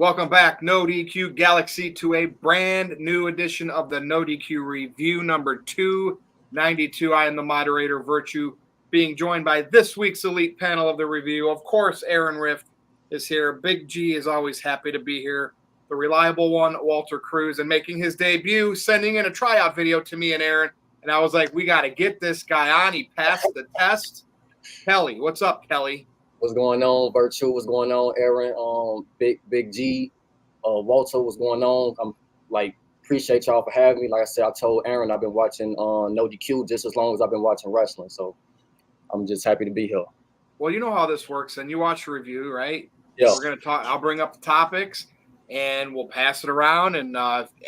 Welcome back, NoDQ Galaxy, to a brand new edition of the NoDQ Review number 292. I am the moderator, Virtue, being joined by this week's elite panel of the review. Of course, Aaron Rift is here. Big G is always happy to be here. The reliable one, Walter Cruz, and making his debut, sending in a tryout video to me and Aaron. And I was like, we got to get this guy on. He passed the test. Kelly, what's up, Kelly? What's going on, Virtue? What's going on, Aaron? Big G, Walter, what's going on? I'm appreciate y'all for having me. Like I said, I told Aaron I've been watching NoDQ just as long as I've been watching wrestling. So I'm just happy to be here. Well, you know how this works, and you watch the review, right? Yeah. We're gonna talk. I'll bring up the topics, and we'll pass it around. And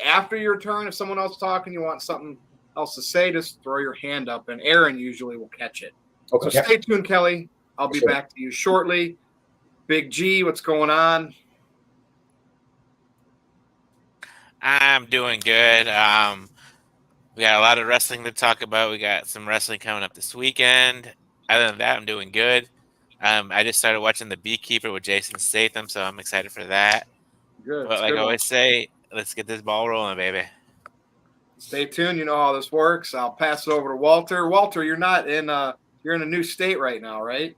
after your turn, if someone else is talking, you want something else to say, just throw your hand up, and Aaron usually will catch it. Okay. So stay tuned, Kelly. I'll be back to you shortly. Big G, what's going on? I'm doing good. We got a lot of wrestling to talk about. We got some wrestling coming up this weekend. Other than that, I'm doing good. I just started watching The Beekeeper with Jason Statham, so I'm excited for that. Good. But like I always say, let's get this ball rolling, baby. Stay tuned. You know how this works. I'll pass it over to Walter. Walter, you're not in you're in a new state right now, right?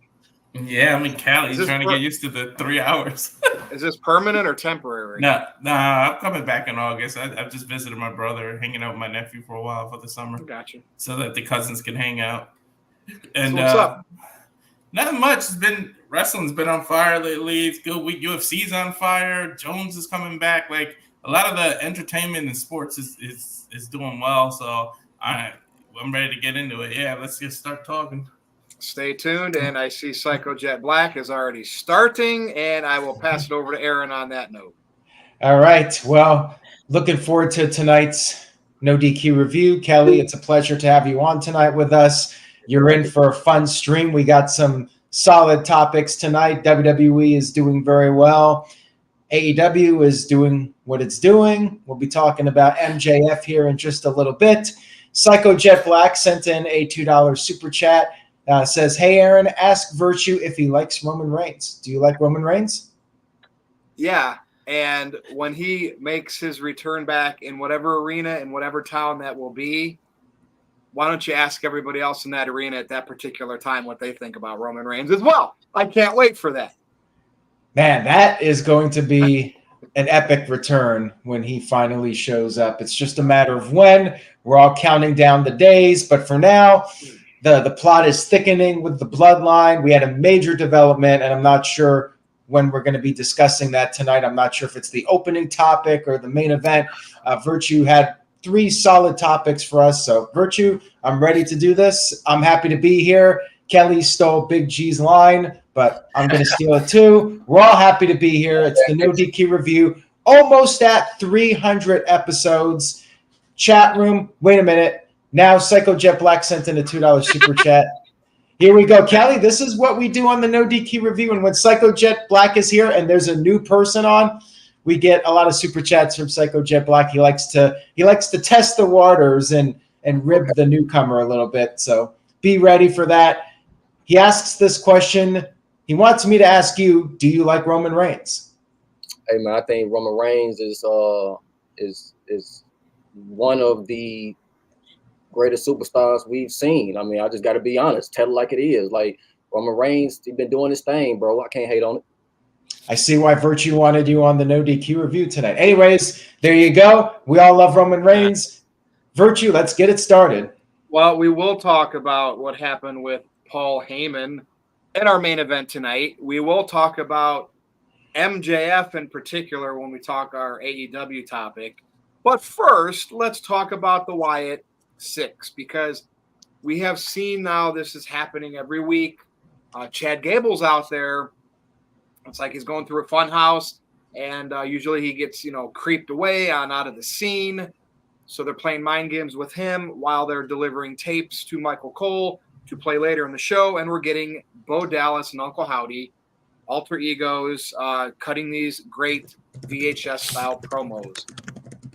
Yeah, I'm in Cali. Trying to get used to the 3 hours. Is this permanent or temporary? No, I'm coming back in August. I've just visited my brother, hanging out with my nephew for a while for the summer. Gotcha. So that the cousins can hang out. And so what's up? Not much. Wrestling's been on fire lately. It's good week. UFC's on fire. Jones is coming back. Like a lot of the entertainment and sports is doing well. So I'm ready to get into it. Yeah, let's just start talking. Stay tuned, and I see Psycho Jet Black is already starting, and I will pass it over to Aaron on that note. All right. Well, looking forward to tonight's NoDQ review. Kelly, it's a pleasure to have you on tonight with us. You're in for a fun stream. We got some solid topics tonight. WWE is doing very well. AEW is doing what it's doing. We'll be talking about MJF here in just a little bit. Psycho Jet Black sent in a $2 super chat. Says, hey, Aaron, ask Virtue if he likes Roman Reigns. Do you like Roman Reigns? Yeah, and when he makes his return back in whatever arena, in whatever town that will be, why don't you ask everybody else in that arena at that particular time what they think about Roman Reigns as well? I can't wait for that. Man, that is going to be an epic return when he finally shows up. It's just a matter of when. We're all counting down the days, but for now, the plot is thickening with the Bloodline. We had a major development, and I'm not sure when we're going to be discussing that tonight. I'm not sure if it's the opening topic or the main event. Virtue had 3 solid topics for us. So, Virtue, I'm ready to do this. I'm happy to be here. Kelly stole Big G's line, but I'm going to steal it too. We're all happy to be here. It's the NoDQ review, almost at 300 episodes. Chat room, wait a minute. Now Psycho Jet Black sent in a $2 super chat. Here we go. Kelly, this is what we do on the NoDQ review. And when Psycho Jet Black is here and there's a new person on, we get a lot of super chats from Psycho Jet Black. He likes to test the waters and rib the newcomer a little bit. So be ready for that. He asks this question. He wants me to ask you, do you like Roman Reigns? Hey man, I think Roman Reigns is one of the greatest superstars we've seen. I mean, I just got to be honest, tell it like it is. Like Roman Reigns, he's been doing his thing, bro. I can't hate on it. I see why Virtue wanted you on the NoDQ review tonight. Anyways, there you go. We all love Roman Reigns. Virtue, let's get it started. Well, we will talk about what happened with Paul Heyman in our main event tonight. We will talk about MJF in particular when we talk our AEW topic. But first, let's talk about the Wyatt Sicks, because we have seen now this is happening every week. Chad Gable's out there. It's like he's going through a fun house, and usually he gets, creeped away out of the scene. So they're playing mind games with him while they're delivering tapes to Michael Cole to play later in the show. And we're getting Bo Dallas and Uncle Howdy, alter egos, cutting these great VHS-style promos.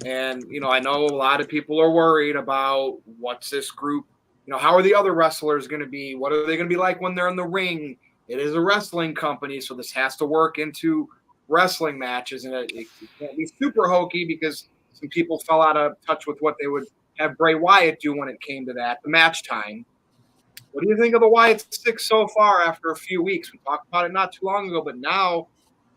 And, I know a lot of people are worried about what's this group, how are the other wrestlers going to be? What are they going to be like when they're in the ring? It is a wrestling company, so this has to work into wrestling matches, and it can't be super hokey because some people fell out of touch with what they would have Bray Wyatt do when it came to that, the match time. What do you think of the Wyatt Sicks so far after a few weeks? We talked about it not too long ago, but now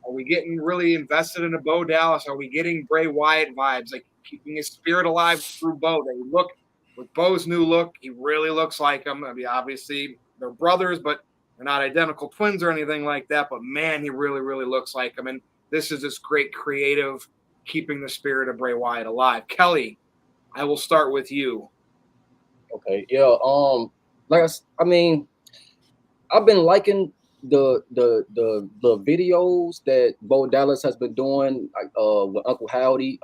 are we getting really invested in a Bo Dallas? Are we getting Bray Wyatt vibes, like keeping his spirit alive through Bo? They look with Bo's new look, he really looks like him. I mean, obviously they're brothers, but they're not identical twins or anything like that. But man, he really, really looks like him. And this is this great creative keeping the spirit of Bray Wyatt alive. Kelly, I will start with you. Okay, yeah. I mean, I've been liking the videos that Bo Dallas has been doing, with Uncle Howdy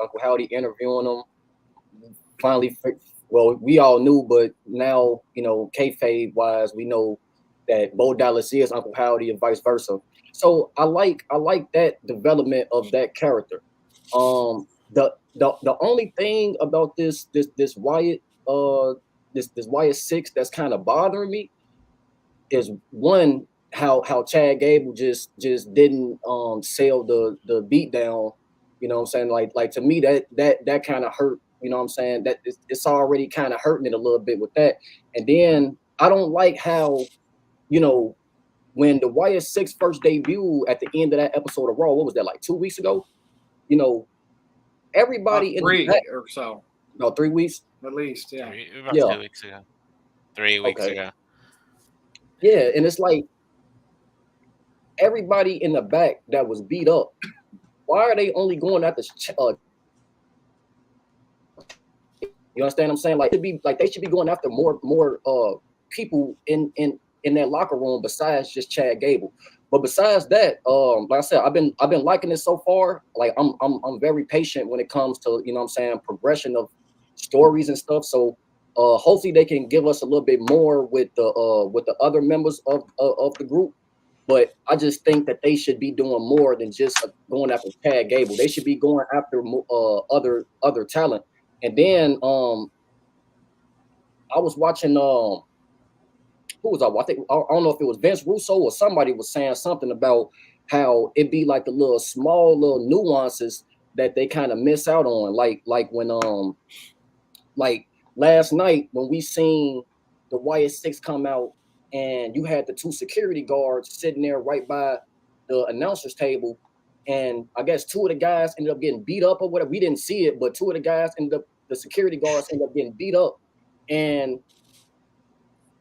interviewing him. Finally, well, we all knew, but now, kayfabe wise, we know that Bo Dallas is Uncle Howdy and vice versa. So I like that development of that character. The only thing about this Wyatt this Wyatt Sicks that's kind of bothering me is, one, how Chad Gable just didn't sell the beatdown. You know what I'm saying? Like to me that kind of hurt. You know what I'm saying? That it's already kind of hurting it a little bit with that. And then I don't like how, when the Wyatt Sicks first debut at the end of that episode of Raw, what was that, like 2 weeks ago? Everybody in three the back, or so. no, 3 weeks. At least, yeah. About 2 weeks ago. 3 weeks ago. Yeah, and it's like everybody in the back that was beat up, why are they only going after you understand what I'm saying? Like, they should be going after more people in that locker room besides just Chad Gable. But besides that, like I said, I've been liking it so far. Like I'm very patient when it comes to, progression of stories and stuff. So hopefully they can give us a little bit more with the other members of the group. But I just think that they should be doing more than just going after Chad Gable. They should be going after other talent. And then I was watching who was I watching? I don't know if it was Vince Russo or somebody was saying something about how it be like the little small little nuances that they kind of miss out on. Like when like last night when we seen the Wyatt Sicks come out and you had the two security guards sitting there right by the announcer's table, and I guess two of the guys ended up getting beat up or whatever. We didn't see it, but the security guards ended up getting beat up, and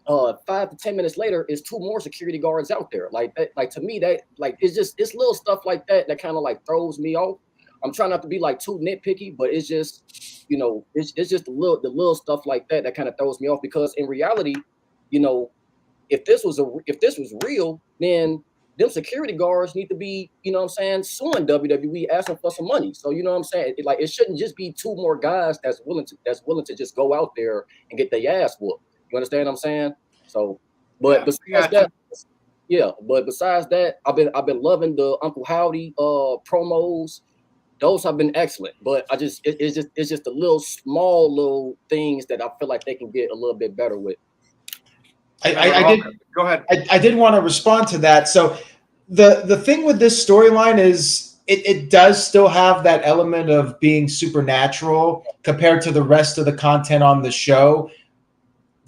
5 to 10 minutes later is two more security guards out there. Like that, like to me, that like it's little stuff like that kind of like throws me off. I'm trying not to be like too nitpicky, but it's just, it's just the little stuff like that kind of throws me off, because in reality, if this was real, then them security guards need to be, suing WWE, asking for some money. So it shouldn't just be two more guys that's willing to just go out there and get their ass whooped. You understand what I'm saying? So, but besides that, I've been loving the Uncle Howdy promos. Those have been excellent. But it's just the little small little things that I feel like they can get a little bit better with. I did go ahead. I did want to respond to that. So the thing with this storyline is it does still have that element of being supernatural compared to the rest of the content on the show.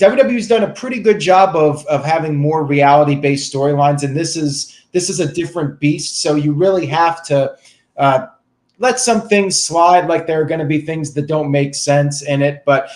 WWE's done a pretty good job of having more reality-based storylines, and this is a different beast. So you really have to let some things slide, like there are going to be things that don't make sense in it. But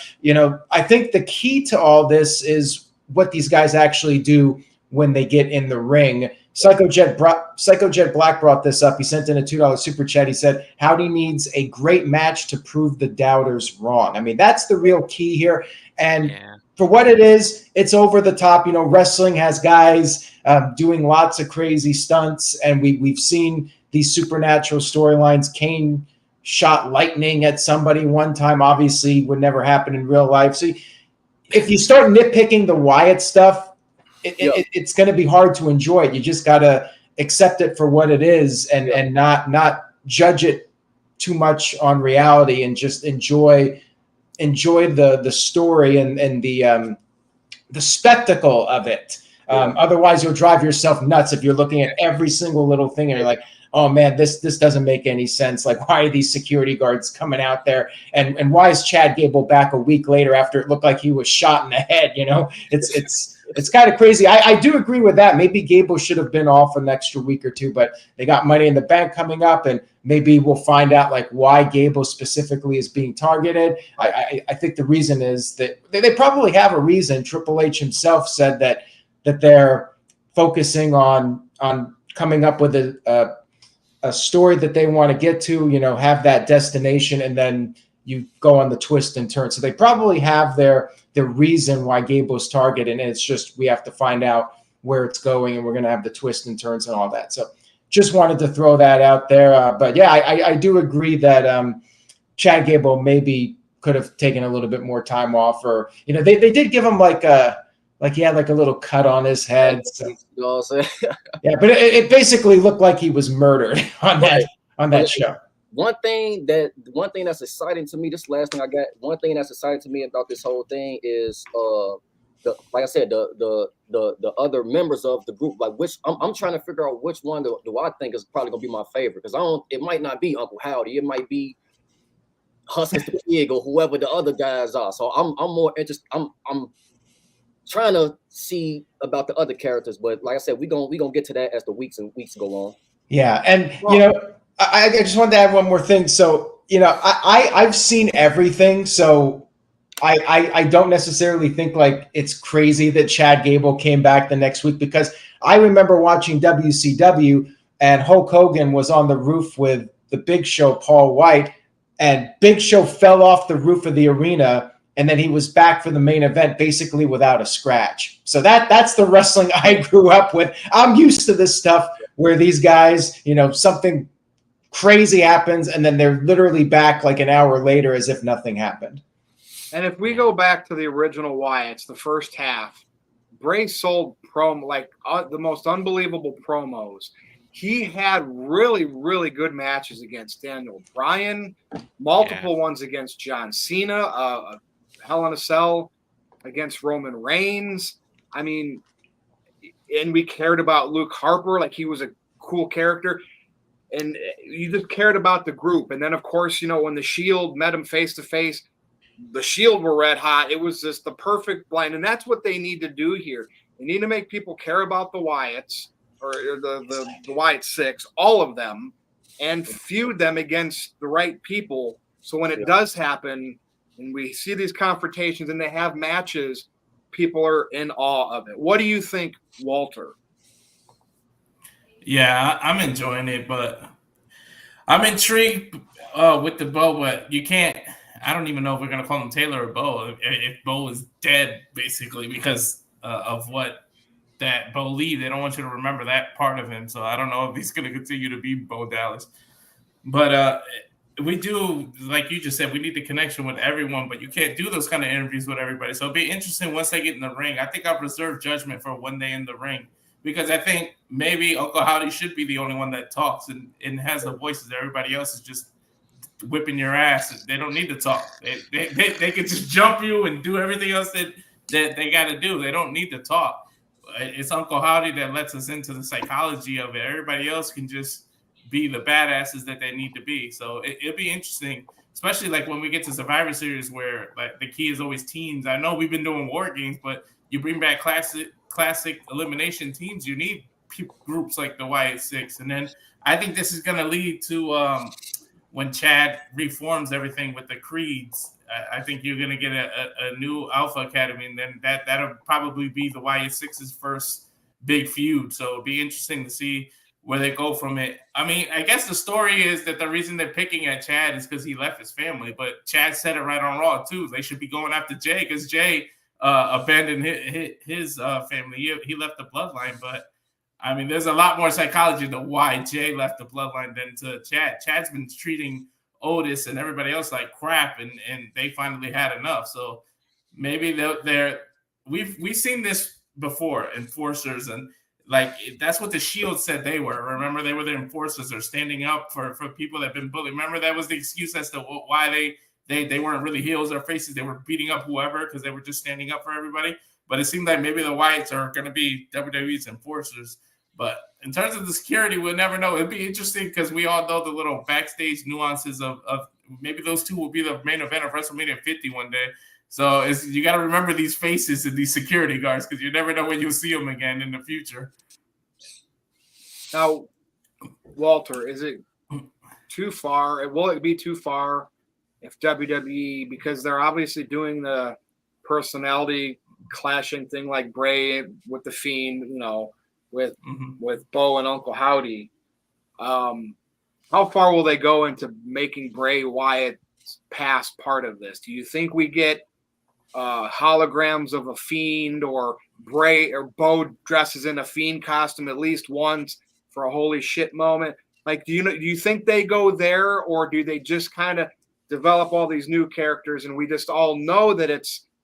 I think the key to all this is what these guys actually do when they get in the ring. Psycho Jet Black brought this up. He sent in a $2 super chat. He said, Howdy needs a great match to prove the doubters wrong. I mean, that's the real key here. And for what it is, it's over the top. Wrestling has guys doing lots of crazy stunts, and we've seen these supernatural storylines. Kane shot lightning at somebody one time. Obviously, would never happen in real life. So if you start nitpicking the Wyatt stuff, it's going to be hard to enjoy it. You just got to accept it for what it is, and not judge it too much on reality, and just enjoy the story and the spectacle of it. Otherwise, you'll drive yourself nuts if you're looking at every single little thing and you're like, oh man, this doesn't make any sense. Like, why are these security guards coming out there? And why is Chad Gable back a week later after it looked like he was shot in the head? It's kind of crazy. I do agree with that. Maybe Gable should have been off an extra week or two, but they got Money in the Bank coming up, and maybe we'll find out like why Gable specifically is being targeted. I think the reason is that they probably have a reason. Triple H himself said that they're focusing on coming up with a story that they want to get to, have that destination, and then you go on the twist and turn. So they probably have their reason why Gable's targeted, and it's just we have to find out where it's going, and we're going to have the twist and turns and all that. So just wanted to throw that out there. But yeah, I do agree that Chad Gable maybe could have taken a little bit more time off, or they did give him like he had like a little cut on his head. So. You know what I'm saying? Yeah, but it basically looked like he was murdered on that show. One thing that's exciting to me, this last thing I got, one thing that's exciting to me about this whole thing is like I said, the other members of the group, like which I'm trying to figure out which one do I think is probably gonna be my favorite, because it might not be Uncle Howdy, it might be Huskus the Pig or whoever the other guys are. So I'm more interested. I'm trying to see about the other characters, but like I said, we gonna get to that as the weeks and weeks go on. Yeah, and I just wanted to add one more thing. So I've seen everything, so I don't necessarily think like it's crazy that Chad Gable came back the next week, because I remember watching WCW and Hulk Hogan was on the roof with the Big Show, Paul White, and Big Show fell off the roof of the arena. And then he was back for the main event basically without a scratch. So that's the wrestling I grew up with. I'm used to this stuff where these guys, something crazy happens and then they're literally back like an hour later as if nothing happened. And if we go back to the original Wyatts, the first half, Bray sold the most unbelievable promos. He had really, really good matches against Daniel Bryan, multiple ones against John Cena, Hell in a Cell against Roman Reigns. I mean, and we cared about Luke Harper, like he was a cool character. And you just cared about the group. And then, of course, when the Shield met him face to face, the Shield were red hot. It was just the perfect blend. And that's what they need to do here. They need to make people care about the Wyatts, or the Wyatt Sicks, all of them, and feud them against the right people. So when it does happen, and we see these confrontations and they have matches, people are in awe of it. What do you think, Walter? Yeah, I'm enjoying it, but I'm intrigued with the Bo, but you can't – I don't even know if we're going to call him Taylor or Bo, if Bo is dead, basically, because of what that Bo Lee, they don't want you to remember that part of him. So I don't know if he's going to continue to be Bo Dallas. But we do, like you just said, we need the connection with everyone, but you can't do those kind of interviews with everybody. So it'll be interesting once they get in the ring. I think I've reserved judgment for when they in the ring, because I think maybe Uncle Howdy should be the only one that talks and has the voices. Everybody else is just whipping your ass. They don't need to talk. They can just jump you and do everything else that they got to do. They don't need to talk. It's Uncle Howdy that lets us into the psychology of it. Everybody else can just be the badasses that they need to be. So it'll be interesting, especially like when we get to Survivor Series, where like the key is always teams. I know we've been doing war games, but you bring back classic elimination teams, you need groups like the Wyatt Sicks. And then I think this is going to lead to when Chad reforms everything with the creeds. I think you're going to get a new Alpha Academy, and then that'll probably be the Wyatt Six's first big feud. So it'll be interesting to see where they go from it. I mean, I guess the story is that the reason they're picking at Chad is because he left his family, but Chad said it right on Raw too. They should be going after Jay, because Jay abandoned his family. He left the Bloodline, but I mean, there's a lot more psychology to why Jay left the Bloodline than to Chad. Chad's been treating Otis and everybody else like crap, and they finally had enough. So maybe we've seen this before, enforcers, and like that's what the Shield said they were. Remember, they were the enforcers. They're standing up for people that have been bullied. Remember, that was the excuse as to why they weren't really heels or faces. They were beating up whoever because they were just standing up for everybody. But it seemed like maybe the Wyatts are going to be WWE's enforcers. But in terms of the security, we'll never know. It'd be interesting because we all know the little backstage nuances of maybe those two will be the main event of WrestleMania 50 one day. So you got to remember these faces and these security guards because you never know when you'll see them again in the future. Now, Walter, is it too far? Will it be too far if WWE, because they're obviously doing the personality clashing thing like Bray with the Fiend, with Bo and Uncle Howdy. How far will they go into making Bray Wyatt's past part of this? Do you think we get holograms of a Fiend, or Bray or Bo dresses in a Fiend costume at least once for a holy shit moment? Like, do you think they go there, or do they just kind of develop all these new characters and we just all know that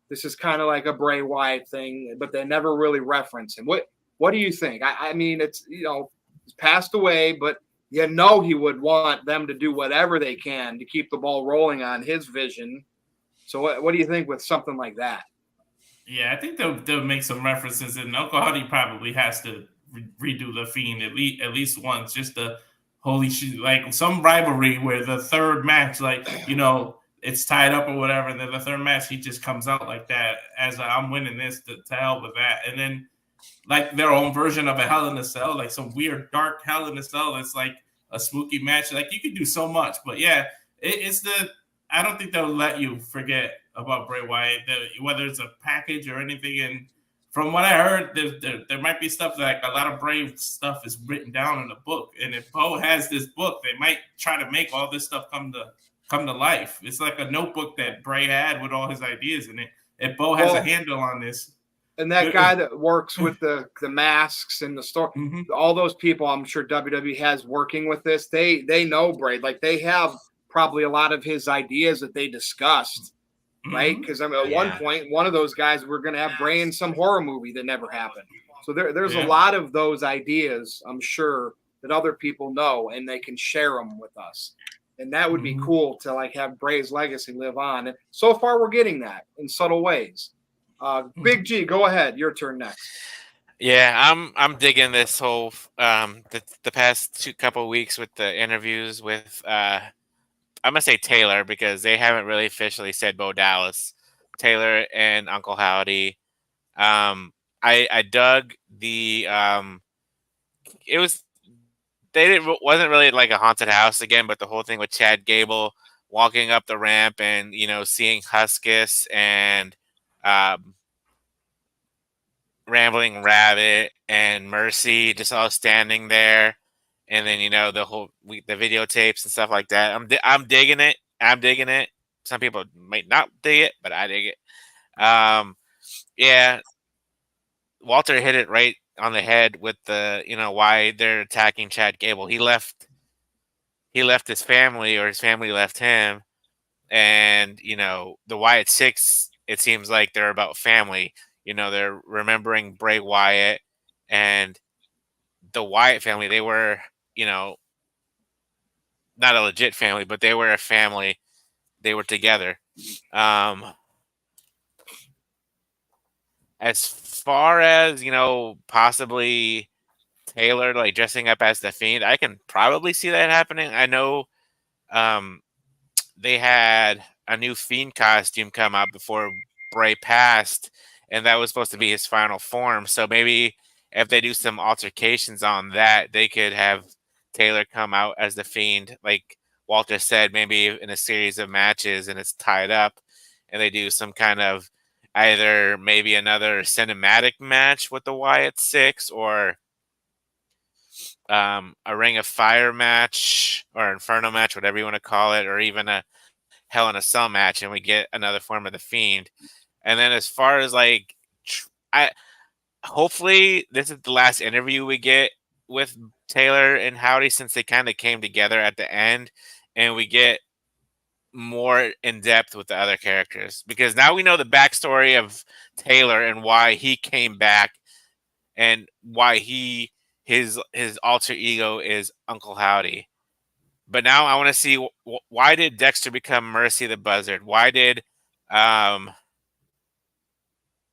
this is kind of like a Bray Wyatt thing, but they never really reference him? What do you think? I mean, it's, he's passed away, but he would want them to do whatever they can to keep the ball rolling on his vision. So what do you think with something like that? Yeah, I think they'll make some references, and Uncle Howdy probably has to redo the Fiend at least once, just the holy shit, like some rivalry where the third match, like, it's tied up or whatever, and then the third match he just comes out like that as I'm winning this to help with that, and then like their own version of a Hell in a Cell, like some weird dark Hell in a Cell. It's like a spooky match. Like, you could do so much, but yeah, I don't think they'll let you forget about Bray Wyatt, whether it's a package or anything. And from what I heard, there might be stuff like a lot of Bray stuff is written down in the book. And if Bo has this book, they might try to make all this stuff come to life. It's like a notebook that Bray had with all his ideas in it. If Bo has a handle on this. And that guy that works with the masks in the store, all those people, I'm sure WWE has working with this. They know Bray. Like, they have probably a lot of his ideas that they discussed, right? Because at one point, one of those guys, we're going to have Bray in some horror movie that never happened. So there's a lot of those ideas, I'm sure, that other people know, and they can share them with us. And that would be cool to like have Bray's legacy live on. And so far, we're getting that in subtle ways. Big G, go ahead. Your turn next. Yeah, I'm digging this whole the past couple of weeks with the interviews with I'm gonna say Taylor, because they haven't really officially said Bo Dallas. Taylor and Uncle Howdy. I dug the it was wasn't really like a haunted house again, but the whole thing with Chad Gable walking up the ramp and seeing Huskus and Rambling Rabbit and Mercy just all standing there, and then the videotapes and stuff like that. I'm digging it. Some people might not dig it, but I dig it. Yeah, Walter hit it right on the head with the why they're attacking Chad Gable. He left his family, or his family left him, and the Wyatt Sicks, it seems like they're about family. They're remembering Bray Wyatt and the Wyatt family. They were, not a legit family, but they were a family. They were together. As far as, possibly Taylor like dressing up as the Fiend, I can probably see that happening. I know they had a new Fiend costume come out before Bray passed, and that was supposed to be his final form. So maybe if they do some altercations on that, they could have Taylor come out as the Fiend, like Walter said, maybe in a series of matches, and it's tied up, and they do some kind of either maybe another cinematic match with the Wyatt Sicks, or a Ring of Fire match, or Inferno match, whatever you want to call it, or even a Hell in a Cell match, and we get another form of the Fiend. And then as far as like, hopefully this is the last interview we get with Taylor and Howdy, since they kind of came together at the end, and we get more in depth with the other characters, because now we know the backstory of Taylor and why he came back, and why his alter ego is Uncle Howdy. But now I want to see why did Dexter become Mercy the Buzzard? Why did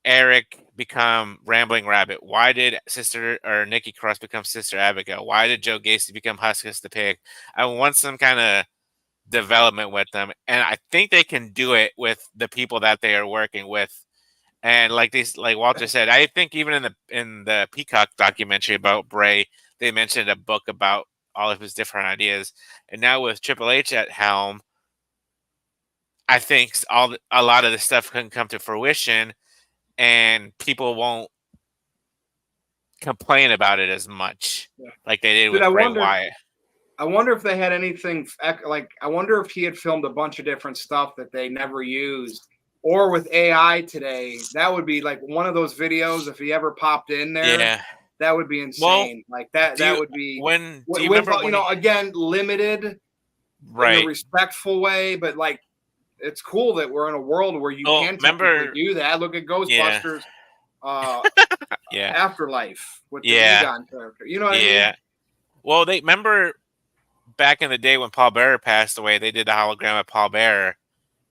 Eric become Rambling Rabbit? Why did Nikki Cross become Sister Abigail? Why did Joe Gacy become Huskus the Pig? I want some kind of development with them, and I think they can do it with the people that they are working with. And like Walter said, I think even in the Peacock documentary about Bray, they mentioned a book about all of his different ideas. And now with Triple H at helm, I think a lot of this stuff can come to fruition, and people won't complain about it as much like they did with Bray Wyatt. I wonder if they had anything like. I wonder if he had filmed a bunch of different stuff that they never used, or with AI today, that would be like one of those videos. If he ever popped in there, that would be insane. Like that. That would be when do you remember again limited, right? In a respectful way, but like it's cool that we're in a world where you can do that. Look at Ghostbusters. Afterlife with the Egon character. You know what I mean? Well, they remember back in the day when Paul Bearer passed away, they did a hologram of Paul Bearer.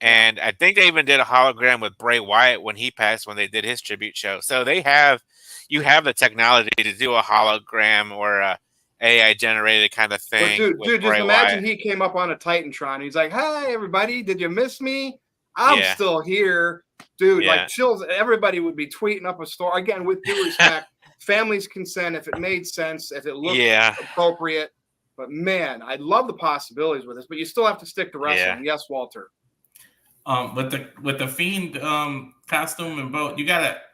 And I think they even did a hologram with Bray Wyatt when he passed, when they did his tribute show. So you have the technology to do a hologram or a AI generated kind of thing. But dude, just imagine he came up on a Titantron. He's like, "Hi, everybody. Did you miss me? I'm still here." Dude, like chills. Everybody would be tweeting up a story. Again, with due respect, family's consent, if it made sense, if it looked appropriate. But man, I love the possibilities with this. But you still have to stick to wrestling. Yes, Walter. With the Fiend costume and boat,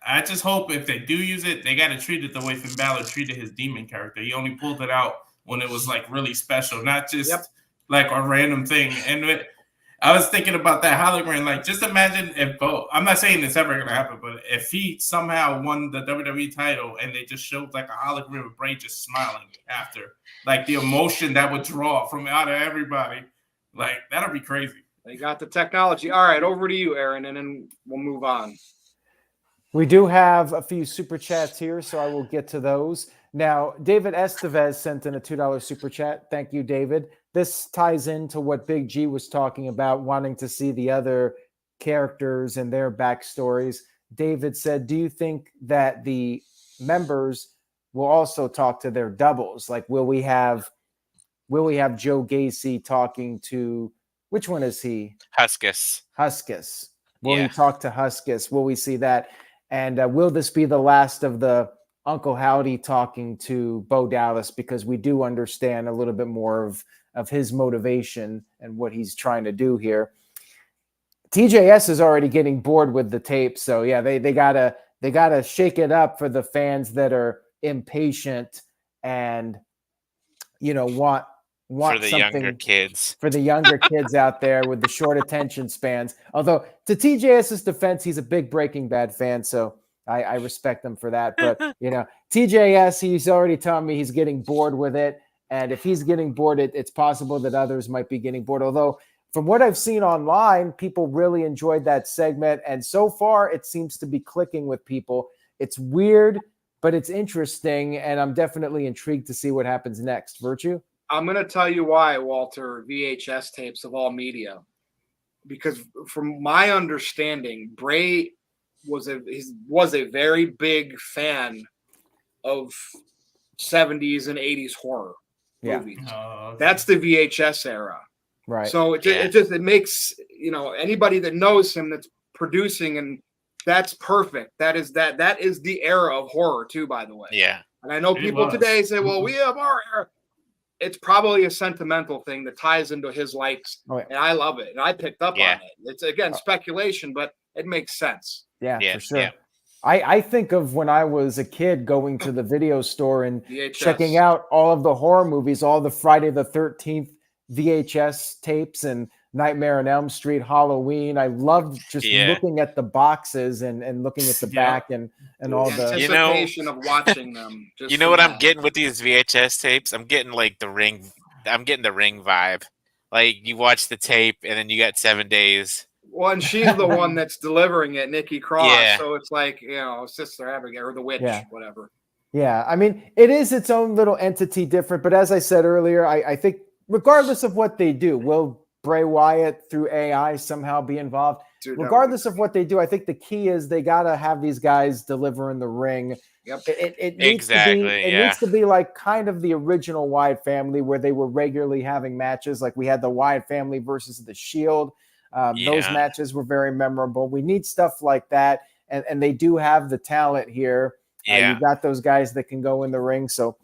I just hope if they do use it, they gotta treat it the way Finn Balor treated his demon character. He only pulled it out when it was like really special, not just like a random thing. And I was thinking about that hologram. Like, just imagine if I'm not saying it's ever gonna happen, but if he somehow won the WWE title and they just showed like a hologram of Bray just smiling after, like the emotion that would draw from out of everybody, like that'll be crazy. They got the technology. All right, over to you, Aaron, and then we'll move on. We do have a few super chats here, so I will get to those. Now, David Estevez sent in a $2 super chat. Thank you, David. This ties into what Big G was talking about, wanting to see the other characters and their backstories. David said, do you think that the members will also talk to their doubles? Like, will we have Joe Gacy talking to, which one is he? Huskus. Will he talk to Huskus? Will we see that? And will this be the last of the Uncle Howdy talking to Bo Dallas? Because we do understand a little bit more of his motivation and what he's trying to do here. TJS is already getting bored with the tape. So yeah, they gotta shake it up for the fans that are impatient and, want for the younger kids. For the younger kids out there with the short attention spans. Although, to TJS's defense, he's a big Breaking Bad fan, so I respect him for that. But, TJS, he's already telling me he's getting bored with it. And if he's getting bored, it's possible that others might be getting bored. Although, from what I've seen online, people really enjoyed that segment. And so far, it seems to be clicking with people. It's weird, but it's interesting. And I'm definitely intrigued to see what happens next. Virtue? I'm going to tell you why, Walter, VHS tapes of all media. Because from my understanding, Bray was a very big fan of 70s and 80s horror movies. Oh, okay. That's the VHS era. Right. So it makes, anybody that knows him that's producing, and that's perfect. That is the era of horror too, by the way. Yeah. And I know people today say, well, we have our era. It's probably a sentimental thing that ties into his likes, and I love it. And I picked up on it. It's, again, speculation, but it makes sense. Yeah, for sure. Yeah. I think of when I was a kid going to the video store and VHS. Checking out all of the horror movies, all the Friday the 13th VHS tapes and Nightmare on Elm Street, Halloween. I loved just looking at the boxes and looking at the back and all the anticipation of watching them. Just what I'm getting with these VHS tapes? I'm getting like the Ring. I'm getting the Ring vibe. Like, you watch the tape and then you got 7 days. Well, and she's the one that's delivering it, Nikki Cross. Yeah. So it's like, Sister Abigail or the witch, whatever. Yeah, I mean, it is its own little entity different. But as I said earlier, I think regardless of what they do, will Bray Wyatt through AI somehow be involved? Dude, regardless of what they do, I think the key is they got to have these guys deliver in the ring. Yep. It needs to be, it needs to be like kind of the original Wyatt family where they were regularly having matches. Like we had the Wyatt family versus the Shield. Those matches were very memorable. We need stuff like that. And they do have the talent here. You got those guys that can go in the ring. So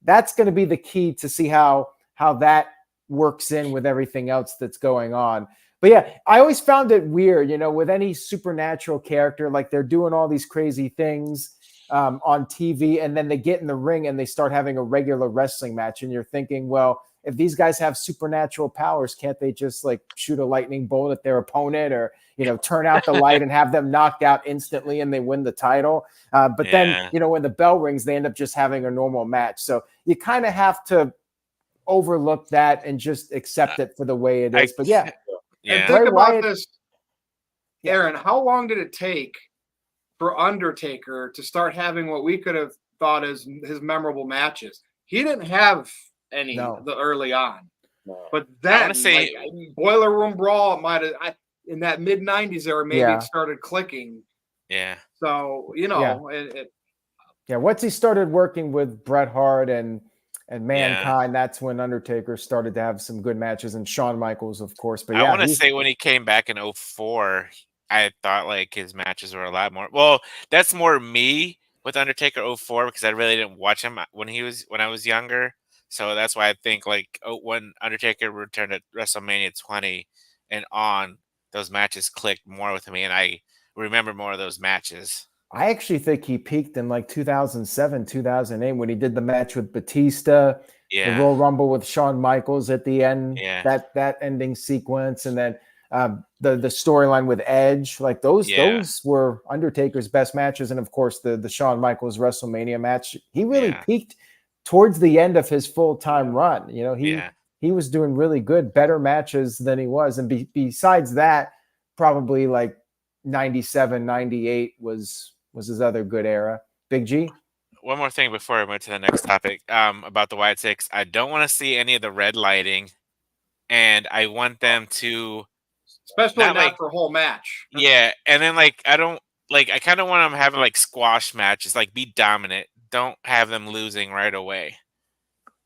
that's going to be the key to see how that works in with everything else that's going on. But yeah, I always found it weird, with any supernatural character, like they're doing all these crazy things on TV, and then they get in the ring and they start having a regular wrestling match. And you're thinking, well, if these guys have supernatural powers, can't they just like shoot a lightning bolt at their opponent or, turn out the light and have them knocked out instantly and they win the title? But then, when the bell rings, they end up just having a normal match. So you kind of have to overlook that and just accept it for the way it is. But yeah. And think about this, Aaron, how long did it take for Undertaker to start having what we could have thought as his memorable matches? He didn't have any the early on. No. But then, Boiler Room Brawl might have, in that mid-90s era, maybe it started clicking. Yeah. So, once he started working with Bret Hart and Mankind, that's when Undertaker started to have some good matches, and Shawn Michaels, of course. But I want to say when he came back in 2004, I thought like his matches were a lot more. Well, that's more me with Undertaker 2004 because I really didn't watch him when I was younger. So that's why I think like when Undertaker returned at WrestleMania 20 and on, those matches clicked more with me, and I remember more of those matches. I actually think he peaked in like 2007, 2008 when he did the match with Batista, the Royal Rumble with Shawn Michaels at the end, that ending sequence, and then the storyline with Edge. Like those were Undertaker's best matches, and of course the Shawn Michaels WrestleMania match. He really peaked towards the end of his full-time run. He was doing really good, better matches than he was, and besides that, probably like 97, 98 was his other good era. Big G? One more thing before I move to the next topic about the Wyatt Sicks. I don't want to see any of the red lighting, and I want them to... Especially not for a whole match. Yeah, and then I kind of want them having like squash matches, like be dominant. Don't have them losing right away.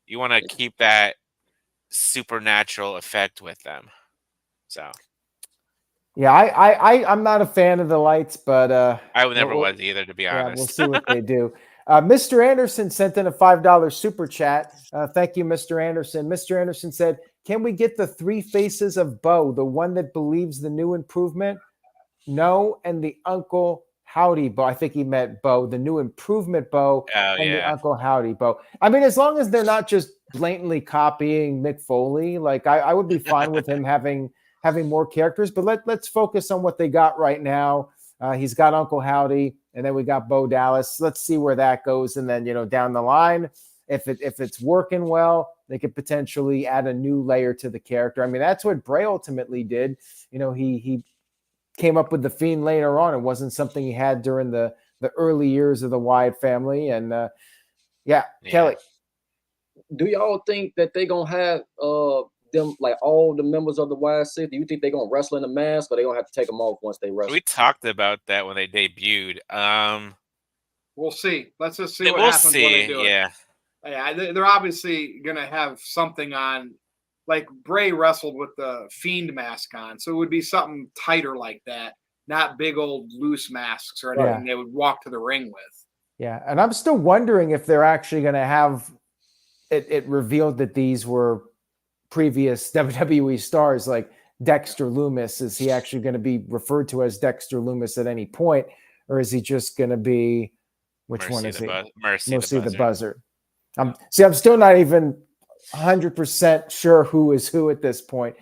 You want to keep that supernatural effect with them. So... Yeah, I'm not a fan of the lights, but I never was either, to be honest. We'll see what they do. Mr. Anderson sent in a $5 super chat. Thank you, Mr. Anderson. Mr. Anderson said, "Can we get the three faces of Bo? The one that believes the new improvement, no, and the Uncle Howdy Bo." I think he meant Bo, the new improvement Bo, the Uncle Howdy Bo. I mean, as long as they're not just blatantly copying Mick Foley, like I would be fine with him having more characters, but let's focus on what they got right now. He's got Uncle Howdy, and then we got Bo Dallas. Let's see where that goes, and then down the line, if it's working well, they could potentially add a new layer to the character. I mean, that's what Bray ultimately did. He came up with the Fiend later on. It wasn't something he had during the early years of the Wyatt family, and Kelly, do y'all think that they gonna have them, like all the members of the Wyatt Sicks? Do you think they're gonna wrestle in a mask, or they gonna have to take them off once they wrestle? We talked about that when they debuted. We'll see. Let's just see what happens when they do it. Yeah, they're obviously gonna have something on. Like Bray wrestled with the Fiend mask on, so it would be something tighter like that, not big old loose masks or anything they would walk to the ring with. Yeah, and I'm still wondering if they're actually gonna have it revealed that these were previous WWE stars like Dexter Lumis. Is he actually going to be referred to as Dexter Lumis at any point, or is he just going to be Mercy the Buzzard? I'm still not even 100% sure who is who at this point.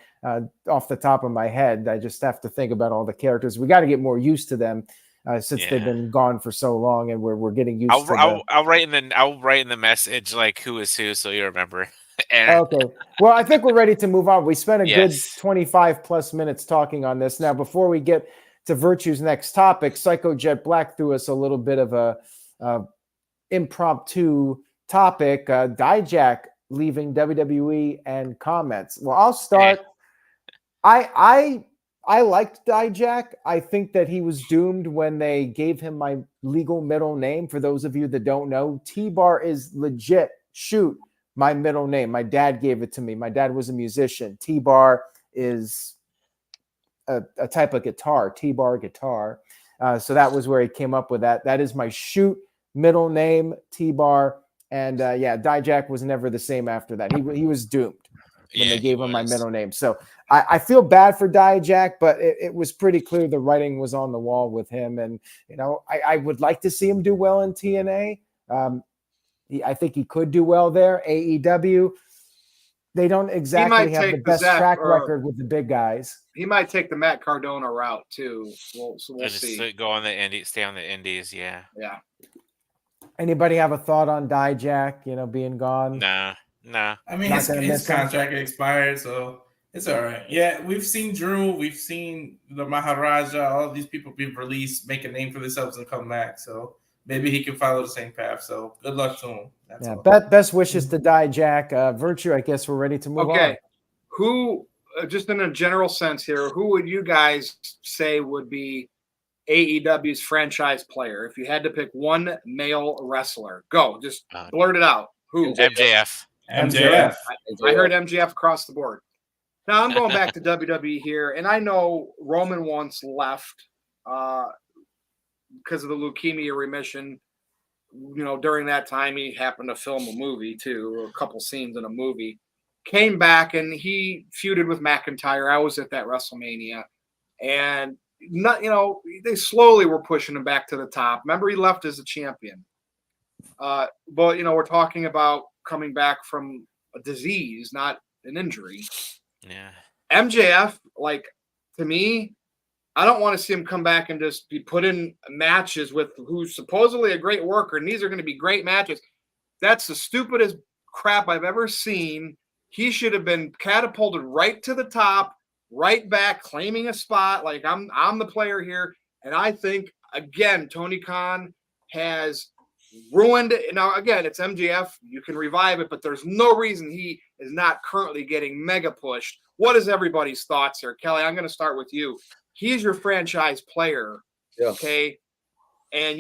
Off the top of my head, I just have to think about all the characters. We got to get more used to them since they've been gone for so long, and we're getting used to them. I'll write in the message like who is who, so you remember. Okay. Well, I think we're ready to move on. We spent a good 25 plus minutes talking on this. Now, before we get to Virtue's next topic, Psycho Jet Black threw us a little bit of a impromptu topic. Dijak leaving WWE and comments. Well, I'll start. I I liked Dijak. I think that he was doomed when they gave him my legal middle name. For those of you that don't know, T-Bar is legit. Shoot, my middle name. My dad gave it to me. My dad was a musician. T-Bar is a type of guitar, T-Bar guitar. So that was where he came up with that. That is my shoot middle name, T-Bar. And Dijak was never the same after that. He was doomed when they gave him my middle name. So I feel bad for Dijak, but it was pretty clear the writing was on the wall with him. And, I would like to see him do well in TNA. I think he could do well there. AEW, they don't exactly have the best track record with the big guys. He might take the Matt Cardona route too. We'll see. Go on the Indies, stay on the Indies. Yeah. Yeah. Anybody have a thought on Dijak, being gone? Nah. I mean, his contract expired, so it's all right. Yeah, we've seen Drew, we've seen the Maharaja, all of these people be released, make a name for themselves, and come back. So maybe he can follow the same path. So good luck to him. That's all. Best wishes to Dijak. Virtue, I guess we're ready to move on. Okay. Who, just in a general sense here, who would you guys say would be AEW's franchise player? If you had to pick one male wrestler, go. Just blurt it out. Who? MJF. MJF. I heard MJF across the board. Now I'm going back to WWE here, and I know Roman once left because of the leukemia remission. During that time, he happened to film a movie too, or a couple scenes in a movie. Came back and he feuded with McIntyre. I was at that WrestleMania, and they slowly were pushing him back to the top. Remember, he left as a champion. But we're talking about coming back from a disease, not an injury. Yeah. MJF, to me, I don't want to see him come back and just be put in matches with who's supposedly a great worker, and these are going to be great matches. That's the stupidest crap I've ever seen. He should have been catapulted right to the top, right back, claiming a spot. I'm the player here. And I think, again, Tony Khan has ruined it. Now, again, it's MJF. You can revive it, but there's no reason he is not currently getting mega pushed. What is everybody's thoughts here? Kelly, I'm going to start with you. He's your franchise player, okay? And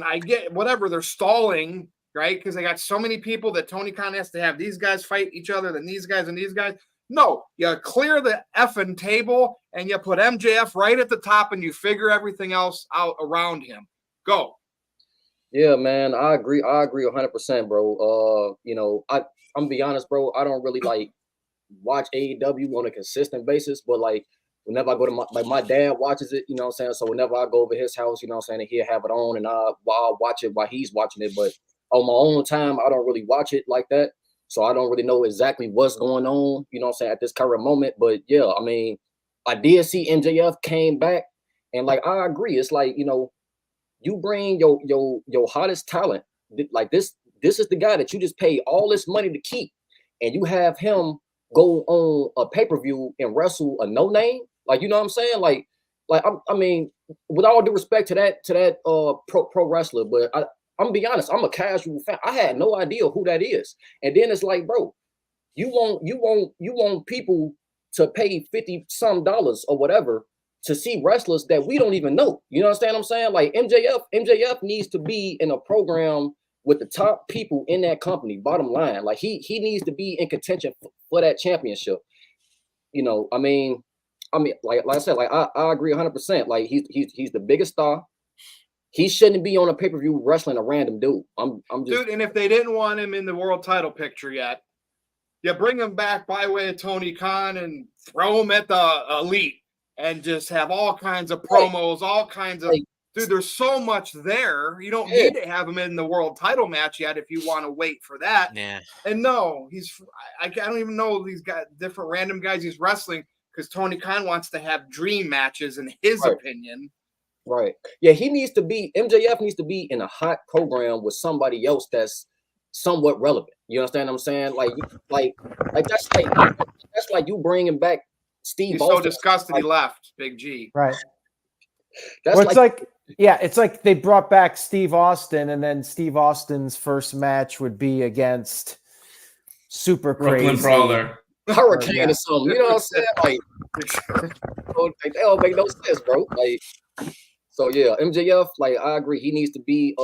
I get whatever, they're stalling, right? Because they got so many people that Tony Khan has to have these guys fight each other, then these guys and these guys. No, you clear the effing table and you put MJF right at the top and you figure everything else out around him. Go. Yeah, man, I agree 100%, bro. I'm gonna be honest, bro. I don't really watch AEW on a consistent basis, but whenever I go to my dad watches it, you know what I'm saying? So whenever I go over his house, you know what I'm saying, and he'll have it on and I'll watch it while he's watching it. But on my own time, I don't really watch it like that. So I don't really know exactly what's going on, you know what I'm saying, at this current moment. But yeah, I mean, I did see MJF came back, and I agree. It's you bring your hottest talent, this is the guy that you just pay all this money to keep, and you have him go on a pay-per-view and wrestle a no-name. You know what I'm saying? I mean, with all due respect to that pro wrestler, but I'm gonna be honest, I'm a casual fan. I had no idea who that is. And then it's bro, you want people to pay $50-some or whatever to see wrestlers that we don't even know. You understand what I'm saying? MJF needs to be in a program with the top people in that company. Bottom line, he needs to be in contention for that championship. I mean, like I said, I agree 100%. He's the biggest star. He shouldn't be on a pay-per-view wrestling a random dude. I'm just dude. And if they didn't want him in the world title picture yet, you bring him back by way of Tony Khan and throw him at the Elite and just have all kinds of promos, all kinds of dude. There's so much there. You don't need to have him in the world title match yet if you want to wait for that. Yeah. And no, I don't even know these guys, different random guys he's wrestling because Tony Khan wants to have dream matches in his opinion. Right. Yeah, MJF needs to be in a hot program with somebody else that's somewhat relevant. You understand what I'm saying? That's like you bringing back Steve He's Austin. So disgusted he left, Big G. Right. That's it's like they brought back Steve Austin, and then Steve Austin's first match would be against Super Brooklyn Crazy. Brawler. hurricane or something. You know what I'm saying? Like, they don't make no sense, bro. Like, so yeah, MJF, like I agree, he needs to be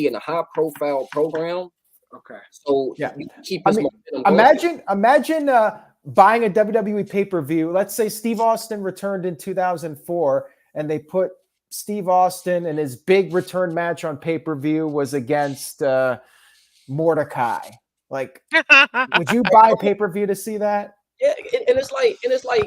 in a high profile program. Okay. So Yeah. he can keep his momentum going. Imagine buying a WWE pay-per-view. Let's say Steve Austin returned in 2004 and they put Steve Austin and his big return match on pay-per-view was against Mordecai. Like, would you buy a pay-per-view to see that? Yeah, and it's like,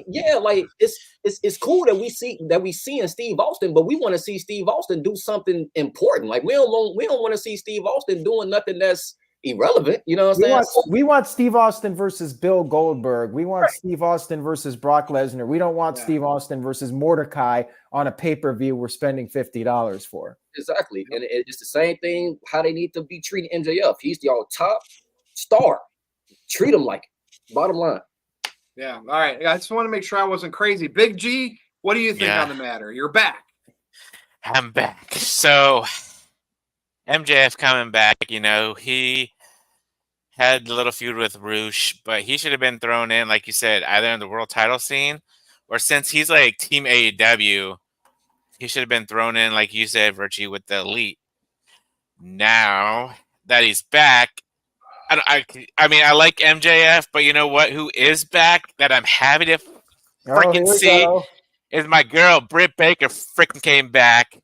yeah, like it's cool that we seeing Steve Austin, but we want to see Steve Austin do something important. Like we don't want to see Steve Austin doing nothing that's irrelevant. You know what I'm saying? We want Steve Austin versus Bill Goldberg. We want Steve Austin versus Brock Lesnar. We don't want Steve Austin versus Mordecai on a pay-per-view we're spending $50 for. Exactly. And it's the same thing how they need to be treating MJF. He's your top star. Treat him like it. Bottom line. Yeah. All right. I just want to make sure I wasn't crazy. Big G, what do you think on the matter? You're back. I'm back. So MJF coming back, you know, he had a little feud with Roosh, but he should have been thrown in, like you said, either in the world title scene or since he's like Team AEW, he should have been thrown in, like you said, Virtue, with the Elite. Now that he's back, I mean, I like MJF, but you know what? Who is back that I'm happy to freaking see is my girl, Britt Baker, freaking came back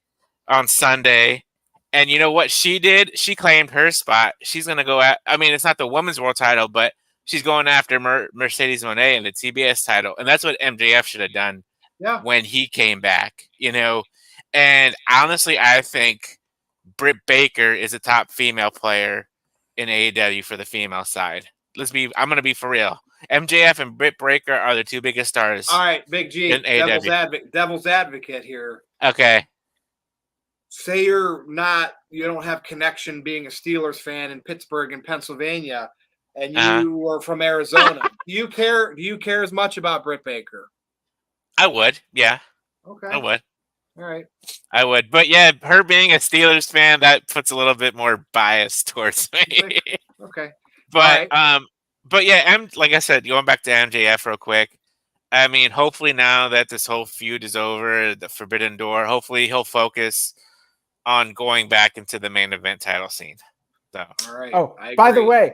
on Sunday. And you know what she did? She claimed her spot. She's going to go at, I mean, it's not the women's world title, but she's going after Mercedes Moné and the TBS title. And that's what MJF should have done when he came back, you know? And honestly, I think Britt Baker is a top female player in AEW for the female side. I'm going to be for real. MJF and Britt Baker are the two biggest stars. All right, Big G, devil's advocate here. Okay. Say you don't have connection being a Steelers fan in Pittsburgh and Pennsylvania, and you are from Arizona. Do you care as much about Britt Baker? I would, yeah. Okay. I would. All right. I would. But yeah, her being a Steelers fan, that puts a little bit more bias towards me. Okay. But but yeah, like I said, going back to MJF real quick. I mean, hopefully now that this whole feud is over, the Forbidden Door, hopefully he'll focus on going back into the main event title scene. So. All right. Oh, by the way,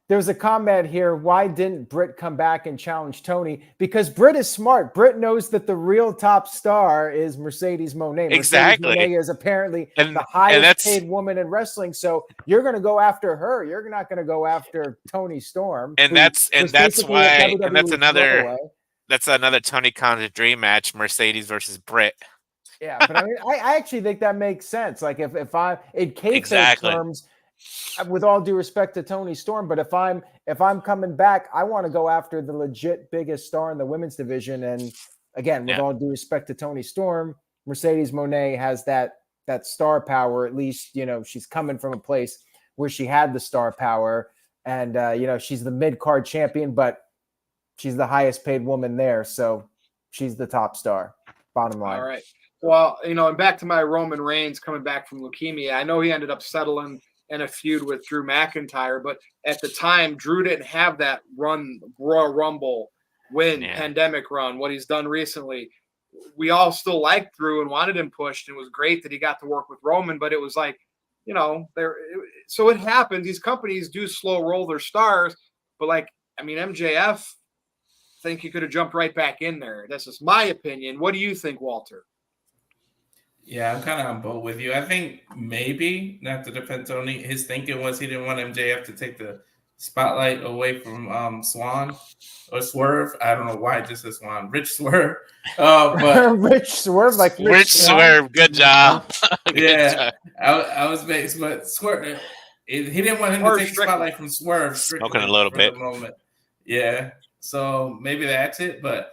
there's a comment here. Why didn't Britt come back and challenge Tony? Because Britt is smart. Britt knows that the real top star is Mercedes Moné. Exactly. Mercedes Moné is apparently the highest paid woman in wrestling. So you're going to go after her. You're not going to go after Tony Storm. And that's another Tony Khan's dream match: Mercedes versus Britt. Yeah, but I mean, I actually think that makes sense. Like if I in kayfabe terms, with all due respect to Tony Storm, but if I'm coming back, I want to go after the legit biggest star in the women's division. And again, with all due respect to Tony Storm, Mercedes Moné has that star power. At least, you know, she's coming from a place where she had the star power, and you know, she's the mid-card champion, but she's the highest paid woman there, so she's the top star. Bottom line. All right. Well, you know, and back to my Roman Reigns coming back from leukemia. I know he ended up settling in a feud with Drew McIntyre, but at the time, Drew didn't have that Royal Rumble pandemic run, what he's done recently. We all still liked Drew and wanted him pushed, and it was great that he got to work with Roman, but it was like, you know, so it happens. These companies do slow roll their stars, but like, I mean, MJF, I think he could have jumped right back in there. That's just my opinion. What do you think, Walter? Yeah, I'm kind of on board with you. I think maybe, not to defend Tony, his thinking was he didn't want MJF to take the spotlight away from Swan or Swerve. I don't know why just a Swan. Rich Swerve. But Rich Swerve, like Rich Swerve. Good job. Good job. I was based, but Swerve, he didn't want him to take the spotlight from Swerve. Smoking a little bit. The moment. Yeah, so maybe that's it, but.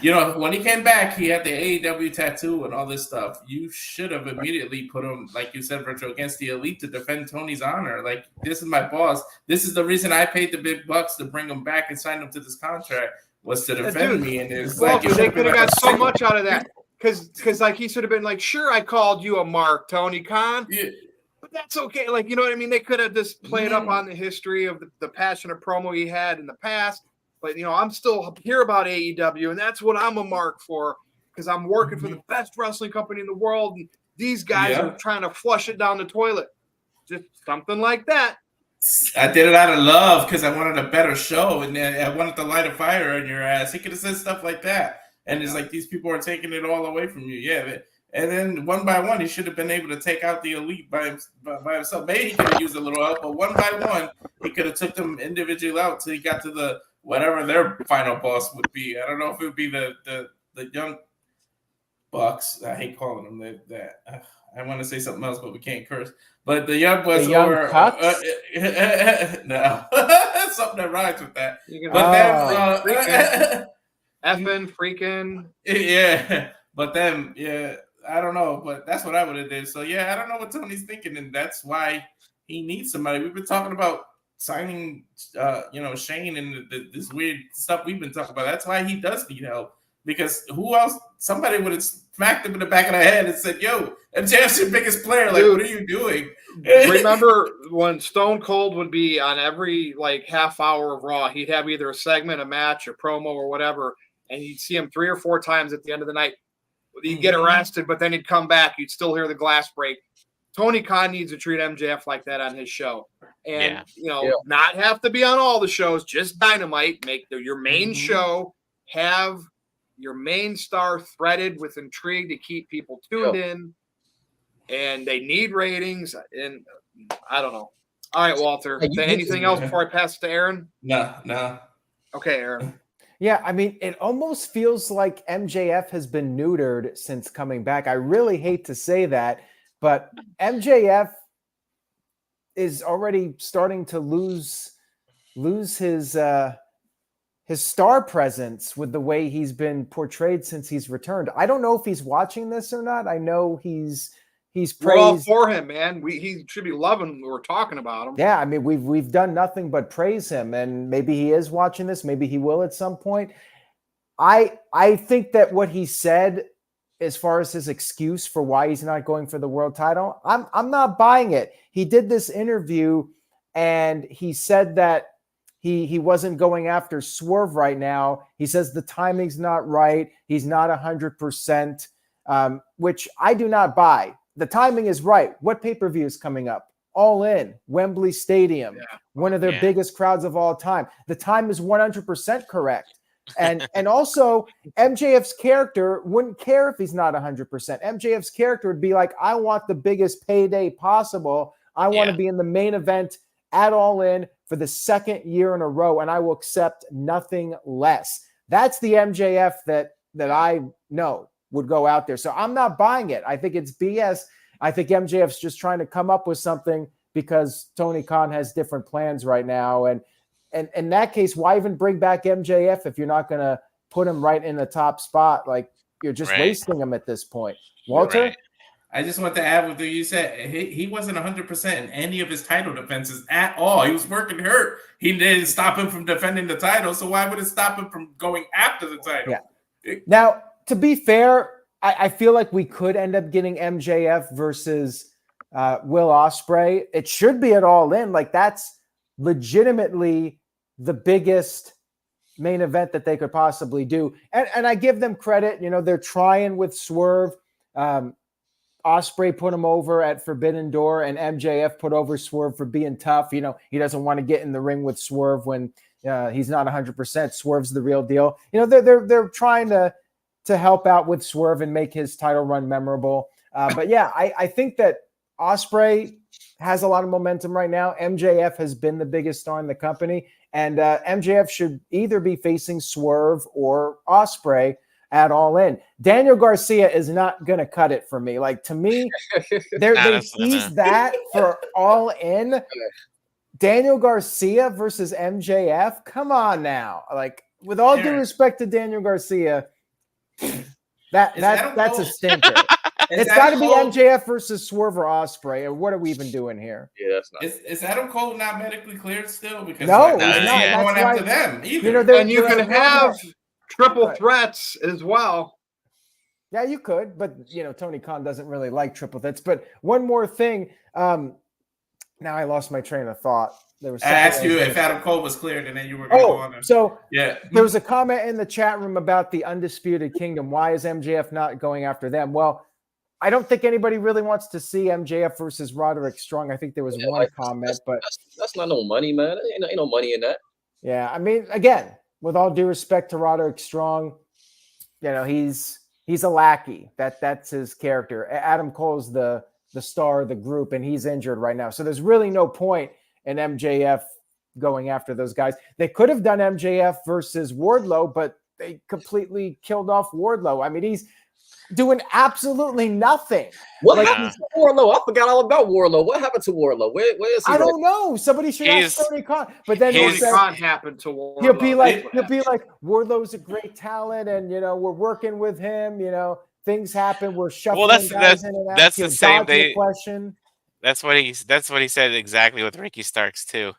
You know, when he came back, he had the AEW tattoo and all this stuff. You should have immediately put him, like you said, Virtual, against the Elite to defend Tony's honor. Like, this is my boss. This is the reason I paid the big bucks to bring him back and sign him to this contract, was to defend me. And it's they could have got so much out of that. Because like, he should have been like, sure, I called you a mark, Tony Khan. Yeah. But that's okay. Like, you know what I mean? They could have just played up on the history of the passionate promo he had in the past. but I'm still here about AEW, and that's what I'm a mark for because I'm working for the best wrestling company in the world, and these guys are trying to flush it down the toilet. Just something like that. I did it out of love because I wanted a better show, and I wanted to light a fire in your ass. He could have said stuff like that, and it's like these people are taking it all away from you. Yeah, and then one by one, he should have been able to take out the elite by himself. Maybe he could have used a little help, but one by one, he could have took them individually out till he got to the whatever their final boss would be. I don't know if it would be the young Bucks. I hate calling them that. I want to say something else, but we can't curse. But the young Bucks the young or no, something that rhymes with that. But then effing freaking yeah. But then I don't know. But that's what I would have did. So I don't know what Tony's thinking, and that's why he needs somebody. We've been talking about signing, Shane and this weird stuff we've been talking about. That's why he does need help. Because who else? Somebody would have smacked him in the back of the head and said, "Yo, MJF's your biggest player. Like, dude, what are you doing?" Remember when Stone Cold would be on every half hour of Raw? He'd have either a segment, a match, a promo, or whatever, and you'd see him 3 or 4 times at the end of the night. He'd get arrested, but then he'd come back. You'd still hear the glass break. Tony Khan needs to treat MJF like that on his show, and not have to be on all the shows. Just Dynamite. Make your main show. Have your main star threaded with intrigue to keep people tuned in, and they need ratings. And I don't know. All right, Walter. Anything else before I pass it to Aaron? No. Okay, Aaron. Yeah, I mean, it almost feels like MJF has been neutered since coming back. I really hate to say that, but MJF is already starting to lose his star presence with the way he's been portrayed since he's returned. I don't know if he's watching this or not. I know he's praised. We're all for him, man. He should be loving we're talking about him. Yeah, I mean, we've done nothing but praise him, and maybe he is watching this. Maybe he will at some point. I think that what he said, as far as his excuse for why he's not going for the world title, I'm not buying it. He did this interview, and he said that he wasn't going after Swerve right now. He says the timing's not right. He's not 100%, which I do not buy. The timing is right. What pay-per-view is coming up? All In, Wembley Stadium, one of their biggest crowds of all time. The time is 100% correct. And also, MJF's character wouldn't care if he's not 100%. MJF's character would be like, I want the biggest payday possible. I want to be in the main event at All In for the second year in a row, and I will accept nothing less. That's the MJF that I know would go out there. So I'm not buying it. I think it's BS. I think MJF's just trying to come up with something because Tony Khan has different plans right now. And in that case, why even bring back MJF if you're not going to put him right in the top spot? Like, you're just wasting him at this point. Walter? Right. I just want to add what you said. He wasn't 100% in any of his title defenses at all. He was working hurt. He didn't stop him from defending the title, so why would it stop him from going after the title? Yeah. Now, to be fair, I feel like we could end up getting MJF versus Will Ospreay. It should be at All In. Like, that's legitimately the biggest main event that they could possibly do. And I give them credit. You know, they're trying with Swerve. Ospreay put him over at Forbidden Door, and MJF put over Swerve for being tough. You know, he doesn't want to get in the ring with Swerve when he's not 100%. Swerve's the real deal. You know, they're trying to help out with Swerve and make his title run memorable. But yeah, I think that Ospreay has a lot of momentum right now. MJF has been the biggest star in the company, and MJF should either be facing Swerve or Ospreay at All In. Daniel Garcia is not going to cut it for me. Like, to me, they teased that for All In. Daniel Garcia versus MJF. Come on now. Like, with all due respect to Daniel Garcia, that's a stinker. It's got to be MJF versus Swerve or Ospreay. Or what are we even doing here? Yeah, that's not. Is Adam Cole not medically cleared still? Because no, he's not going after them either. You know, and you can have triple threats as well. Yeah, you could, but you know, Tony Khan doesn't really like triple threats. But one more thing. Now I lost my train of thought. There was I asked something you else. if Adam Cole was cleared, and then you were going to go on there. So Yeah. there was a comment in the chat room about the Undisputed Kingdom. Why is MJF not going after them? Well, I don't think anybody really wants to see MJF versus Roderick Strong. I think there was one comment, but that's not no money, man. Ain't no money in that. yeah, I mean, again, with all due respect to Roderick Strong, you know, he's a lackey. That's his character. Adam Cole's the star of the group, and he's injured right now. So there's really no point in MJF going after those guys. They could have done MJF versus Wardlow, but they completely killed off Wardlow. I mean, he's doing absolutely nothing. What Like, happened to Wardlow? I forgot all about Wardlow. What happened to Wardlow? Where is he? I don't know. Somebody should ask Tony Khan. But then Tony Khan happened to Wardlow. He'll be like, Wardlow's a great talent, and you know, we're working with him. You know, things happen. We're shuffling guys in and out. That's the same thing. Question. That's what he said exactly with Ricky Starks too.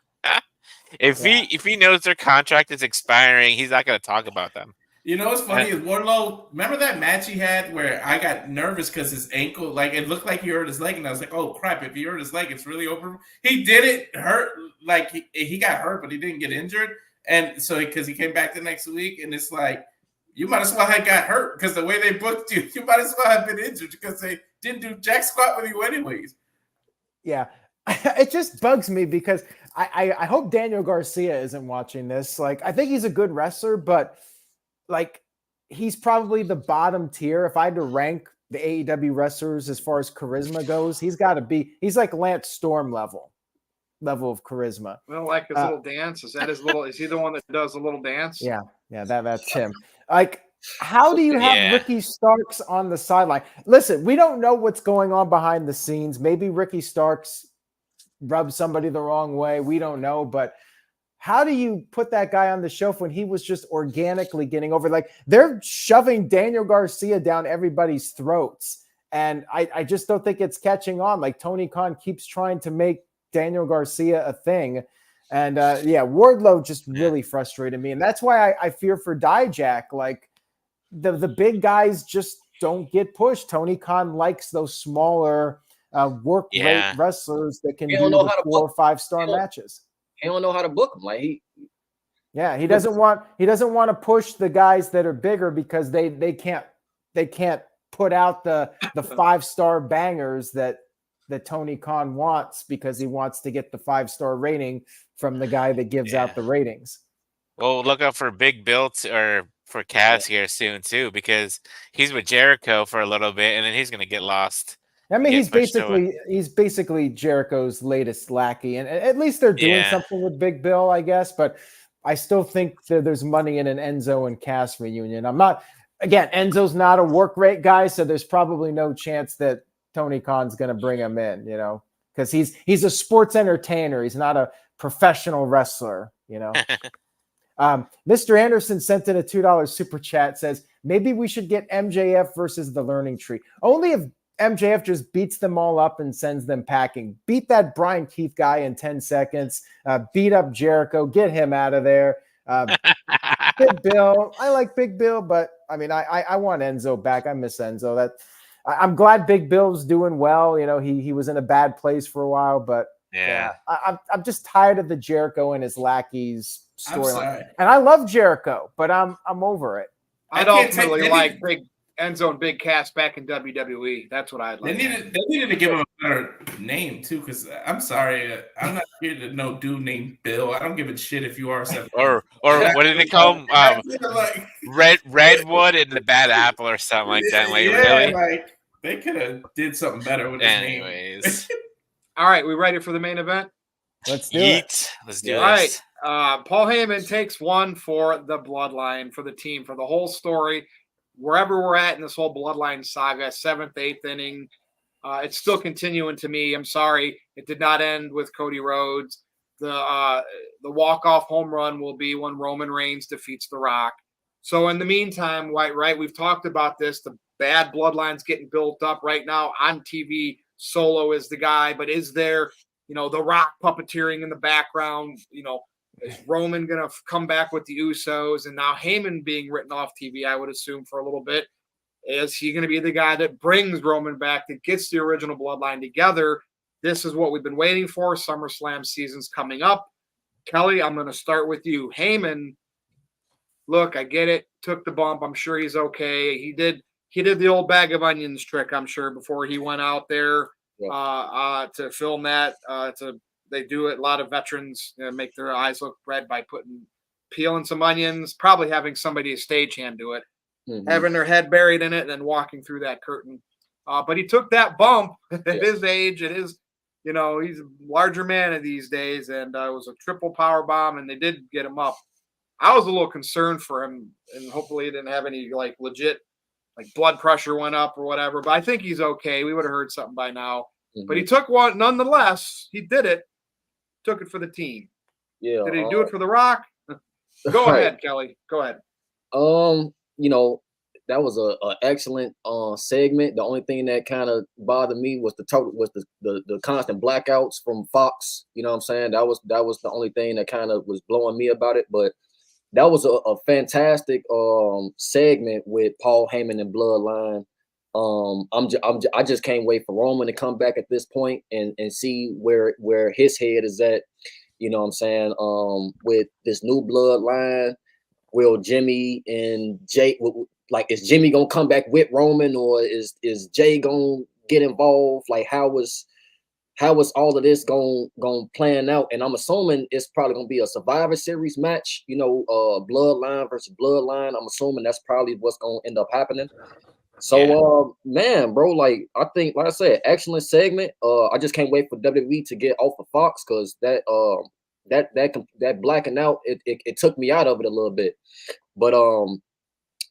If he knows their contract is expiring, he's not going to talk about them. You know what's funny is Wardlow. Remember that match he had where I got nervous because his ankle, like it looked like he hurt his leg, and I was like, "Oh crap! If he hurt his leg, it's really over." He didn't hurt, like he got hurt, but he didn't get injured, and so because he came back the next week, and it's like you might as well have got hurt because the way they booked you, you might as well have been injured because they didn't do jack squat with you anyways. Yeah, it just bugs me because I hope Daniel Garcia isn't watching this. Like, I think he's a good wrestler, but like he's probably the bottom tier. If I had to rank the AEW wrestlers as far as charisma goes, he's like Lance Storm level of charisma. Well, like his little dance. Is that his little? Is he the one that does the little dance? Yeah, that's him. Like, how do you have Ricky Starks on the sideline? Listen, we don't know what's going on behind the scenes. Maybe Ricky Starks rubbed somebody the wrong way. We don't know, but how do you put that guy on the shelf when he was just organically getting over? Like, they're shoving Daniel Garcia down everybody's throats. And I just don't think it's catching on. Like, Tony Khan keeps trying to make Daniel Garcia a thing. And Wardlow just really frustrated me. And that's why I fear for Dijak. Like, the big guys just don't get pushed. Tony Khan likes those smaller work rate wrestlers that can do the 4 or 5 star matches. He don't know how to book them. Like he doesn't want to push the guys that are bigger because they can't put out the 5-star bangers that Tony Khan wants because he wants to get the 5-star rating from the guy that gives out the ratings. Well, look out for Big Bill or for Cass here soon too, because he's with Jericho for a little bit and then he's going to get lost. I mean, he's basically Jericho's latest lackey, and at least they're doing something with Big Bill, I guess. But I still think that there's money in an Enzo and Cass reunion. Enzo's not a work rate guy, so there's probably no chance that Tony Khan's going to bring him in, you know, because he's a sports entertainer. He's not a professional wrestler, you know. Mr. Anderson sent in a $2 super chat, says maybe we should get MJF versus the Learning Tree. Only if MJF just beats them all up and sends them packing. Beat that Brian Keith guy in 10 seconds. Beat up Jericho. Get him out of there. Big Bill. I like Big Bill, but I mean, I want Enzo back. I miss Enzo. I'm glad Big Bill's doing well. You know, he was in a bad place for a while, but I'm just tired of the Jericho and his lackeys storyline. And I love Jericho, but I'm over it. I'd ultimately like Big Enzo and Big Cass back in WWE. That's what I'd like. They needed to give him a better name too, because I'm sorry, I'm not here to know dude named Bill. I don't give a shit if you are or what did they call him? Redwood and the Bad Apple or something like that. Like, really? Like they could have did something better with his name. Anyways, all right, we ready for the main event? Let's do it. Let's do All right. Paul Heyman takes one for the Bloodline, for the team, for the whole story. Wherever we're at in this whole Bloodline saga, 7th, 8th inning, it's still continuing to me. I'm sorry. It did not end with Cody Rhodes. The walk-off home run will be when Roman Reigns defeats The Rock. So in the meantime, right, we've talked about this. The bad Bloodline's getting built up right now on TV. Solo is the guy, but is there, The Rock puppeteering in the background, is Roman going to come back with the Usos? And now Heyman being written off TV, I would assume, for a little bit. Is he going to be the guy that brings Roman back, that gets the original Bloodline together? This is what we've been waiting for. SummerSlam season's coming up. Kelly, I'm going to start with you. Heyman, look, I get it. Took the bump. I'm sure he's okay. He did the old bag of onions trick, I'm sure, before he went out there to film that. They do it. A lot of veterans make their eyes look red by peeling some onions, probably having somebody, a stagehand, do it, having their head buried in it, and then walking through that curtain. But he took that bump at his age. It is, he's a larger man these days, and it was a triple power bomb, and they did get him up. I was a little concerned for him, and hopefully he didn't have any legit blood pressure went up or whatever. But I think he's okay. We would have heard something by now. But he took one nonetheless. He did it. Took it for the team. Yeah. Did he do it for The Rock? Go ahead, Kelly. Go ahead. That was an excellent segment. The only thing that kind of bothered me was the constant blackouts from Fox. You know what I'm saying? That was the only thing that kind of was blowing me about it. But that was a fantastic segment with Paul Heyman and Bloodline. I just can't wait for Roman to come back at this point and see where his head is at. You know what I'm saying? With this new Bloodline, will Jimmy and Jay, is Jimmy gonna come back with Roman, or is Jay gonna get involved? How was all of this gonna plan out? And I'm assuming it's probably gonna be a Survivor Series match. Bloodline versus Bloodline. I'm assuming that's probably what's gonna end up happening. So, man, bro, I think, like I said, excellent segment. I just can't wait for WWE to get off of Fox, because that blacking out, it took me out of it a little bit. But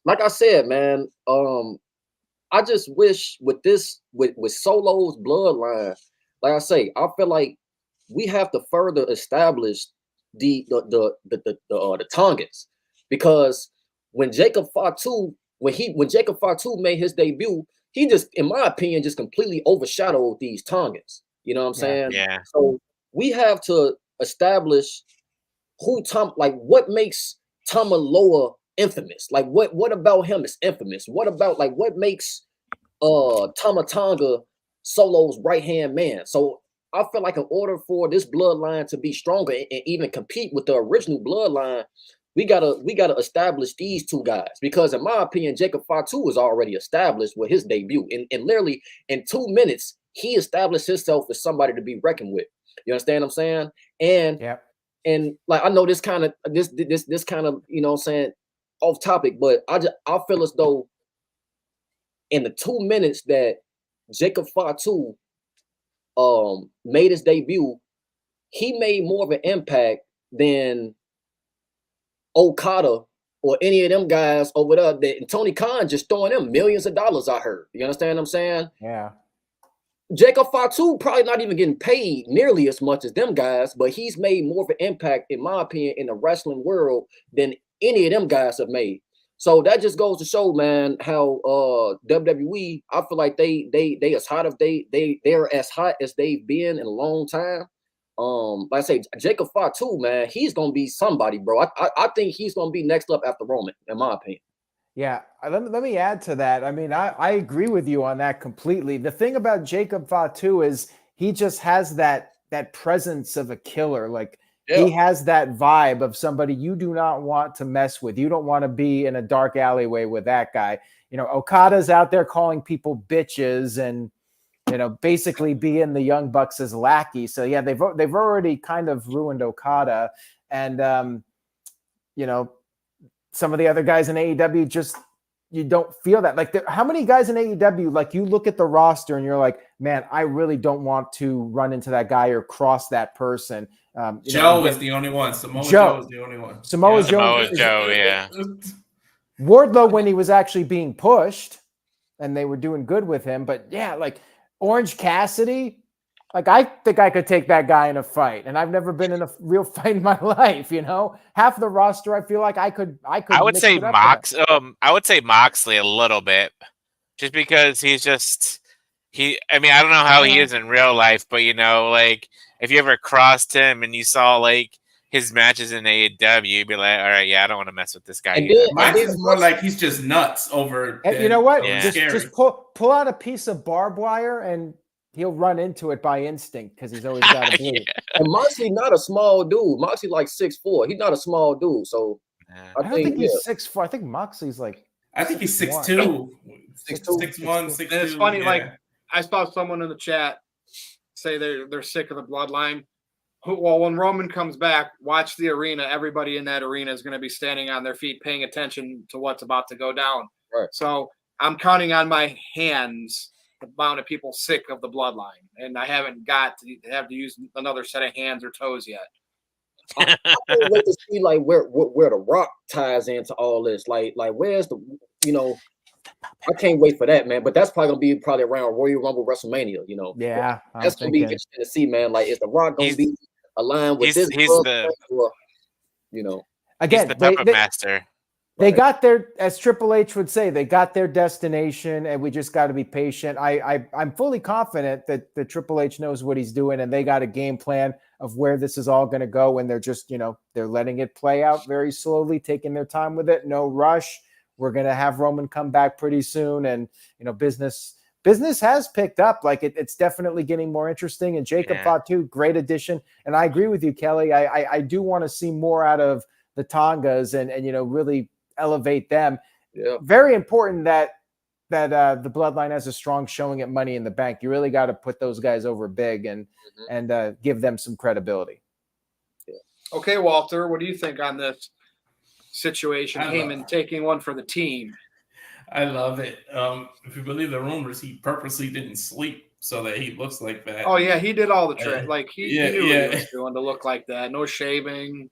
like I said, man, I just wish with Solo's Bloodline, like I say, I feel like we have to further establish the Tongans, because when Jacob Fatu made his debut, he just, in my opinion, just completely overshadowed these Tongans. You know what I'm saying? Yeah. So we have to establish what makes Tamaloa infamous. What about him is infamous? What about what makes Tama Tonga Solo's right-hand man? So I feel like in order for this bloodline to be stronger and even compete with the original bloodline, we gotta establish these two guys, because in my opinion, Jacob Fatu was already established with his debut. And literally in 2 minutes, he established himself as somebody to be reckoned with. You understand what I'm saying? And I know this kind of you know what I'm saying, off topic, but I feel as though in the 2 minutes that Jacob Fatu made his debut, he made more of an impact than Okada or any of them guys over there. And Tony Khan just throwing them millions of dollars, I heard. You understand what I'm saying? Yeah. Jacob Fatu probably not even getting paid nearly as much as them guys, but he's made more of an impact, in my opinion, in the wrestling world than any of them guys have made. So that just goes to show, man, how WWE, I feel like they as hot as they're as hot as they've been in a long time. Like I say, Jacob Fatu, man, he's gonna be somebody, bro. I think he's gonna be next up after Roman, in my opinion. Yeah, let me add to that. I mean, I agree with you on that completely. The thing about Jacob Fatu is he just has that presence of a killer. He has that vibe of somebody you do not want to mess with. You don't want to be in a dark alleyway with that guy. Okada's out there calling people bitches and basically being the Young Bucks as lackey. So yeah, they've already kind of ruined Okada, and some of the other guys in AEW just, you don't feel that. How many guys in AEW, you look at the roster and you're like, man, I really don't want to run into that guy or cross that person. Joe is the only one. Samoa Joe is the only one. Samoa Joe, yeah. Wardlow, when he was actually being pushed and they were doing good with him. But yeah, Orange Cassidy, I think I could take that guy in a fight, and I've never been in a real fight in my life. Half the roster, I feel like I could. I would say I would say Moxley a little bit, just because he's just I mean, I don't know how he is in real life, but if you ever crossed him and you saw his matches in AEW, you'd be like, all right, yeah, I don't want to mess with this guy. Mine is more like he's just nuts over. And you know what? Yeah. Just pull out a piece of barbed wire and he'll run into it by instinct because he's always got to bleed. And Moxley not a small dude. Moxley like 6'4". He's not a small dude. So I don't think he's 6'4". I think Moxley's like. I think he's 6'2". 6'2", 6'1", 6'2". And it's funny, yeah. like I saw someone in the chat say they're sick of the bloodline. Well, when Roman comes back, watch the arena. Everybody in that arena is going to be standing on their feet, paying attention to what's about to go down. Right. So I'm counting on my hands the amount of people sick of the bloodline, and I haven't got to have to use another set of hands or toes yet. I can't wait to see like where the Rock ties into all this. Like where's the I can't wait for that, man. But that's probably gonna be around Royal Rumble, WrestleMania. Yeah, that's gonna be interesting to see, man. Like, is the Rock gonna be aligned with this? Again, he's the puppet master. They got their, as Triple H would say, they got their destination, and we just got to be patient. I'm fully confident that the Triple H knows what he's doing, and they got a game plan of where this is all going to go. And they're just, they're letting it play out very slowly, taking their time with it. No rush. We're going to have Roman come back pretty soon, and business has picked up. Like it's definitely getting more interesting. And Jacob Fatu, great addition. And I agree with you, Kelly. I do want to see more out of the Tongas and really elevate them. Yeah. Very important that the Bloodline has a strong showing at Money in the Bank. You really got to put those guys over big and give them some credibility. Yeah. Okay, Walter, what do you think on this situation? Heyman taking one for the team. I love it. If you believe the rumors, he purposely didn't sleep so that he looks like that. Oh yeah, he did all the trick. Like he knew what he was doing to look like that. No shaving.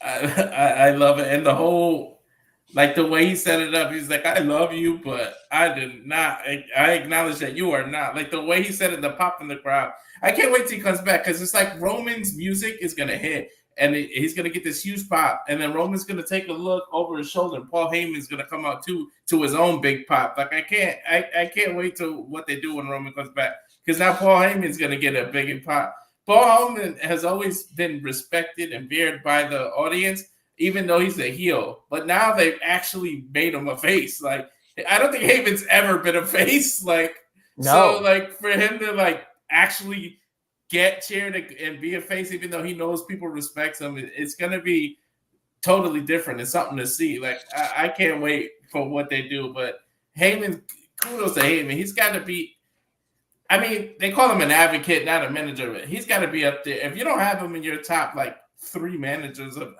I love it, and the whole, like the way he set it up. He's like, "I love you, but I did not. I acknowledge that you are not." Like the way he said it, the pop in the crowd. I can't wait till he comes back because it's like Roman's music is gonna hit, and he's gonna get this huge pop, and then Roman's gonna take a look over his shoulder, and Paul Heyman's gonna come out to his own big pop. Like I can't wait to what they do when Roman comes back because now Paul Heyman's gonna get a big pop. Paul Heyman has always been respected and feared by the audience, even though he's a heel. But now they've actually made him a face. Like, I don't think Heyman's ever been a face. Like, no. So, like, for him to, like, actually get cheered and be a face, even though he knows people respect him, it's going to be totally different. It's something to see. Like, I can't wait for what they do. But Heyman, kudos to Heyman. He's got to be, I mean, they call him an advocate, not a manager, but he's got to be up there. If you don't have him in your top, like, 3 managers of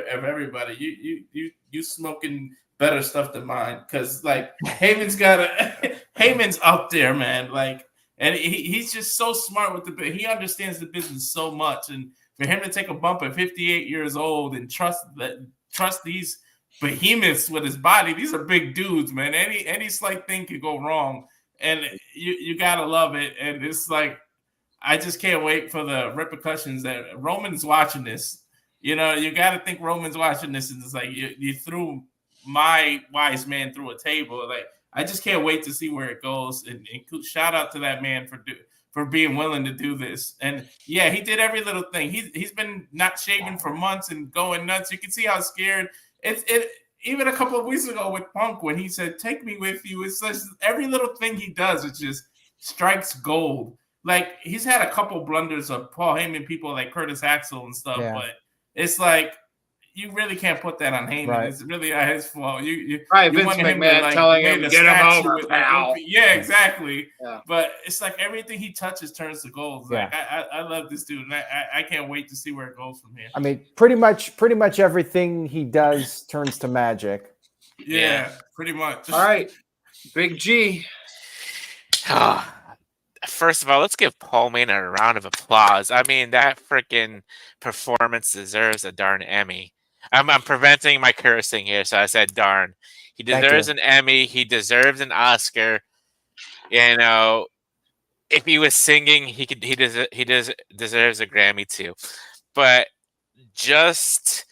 everybody, you smoking better stuff than mine. Because, like, Heyman's up there, man. Like, and he's just so smart with the, he understands the business so much. And for him to take a bump at 58 years old and trust these behemoths with his body, these are big dudes, man. Any slight thing could go wrong. And you gotta love it. And it's like, I just can't wait for the repercussions that Roman's watching this. You gotta think Roman's watching this, and it's like you threw my wise man through a table. Like, I just can't wait to see where it goes. And shout out to that man for being willing to do this. And yeah, he did every little thing. He's been not shaving for months and going nuts. You can see how scared it. Even a couple of weeks ago with Punk, when he said, "Take me with you," it's just every little thing he does, it just strikes gold. Like, he's had a couple blunders of Paul Heyman people like Curtis Axel and stuff, but it's like, you really can't put that on Heyman. Right. It's really not his fault. You Vince McMahon telling him, "Get him over, pal." Yeah, exactly. Yeah. But it's like everything he touches turns to gold. Like, I love this dude, and I can't wait to see where it goes from here. I mean, pretty much everything he does turns to magic. Yeah, pretty much. All right, Big G. First of all, let's give Paul Heyman a round of applause. I mean, that freaking performance deserves a darn Emmy. I'm preventing my cursing here, so I said darn. He deserves an Emmy. He deserves an Oscar. If he was singing, he deserves a Grammy too. But just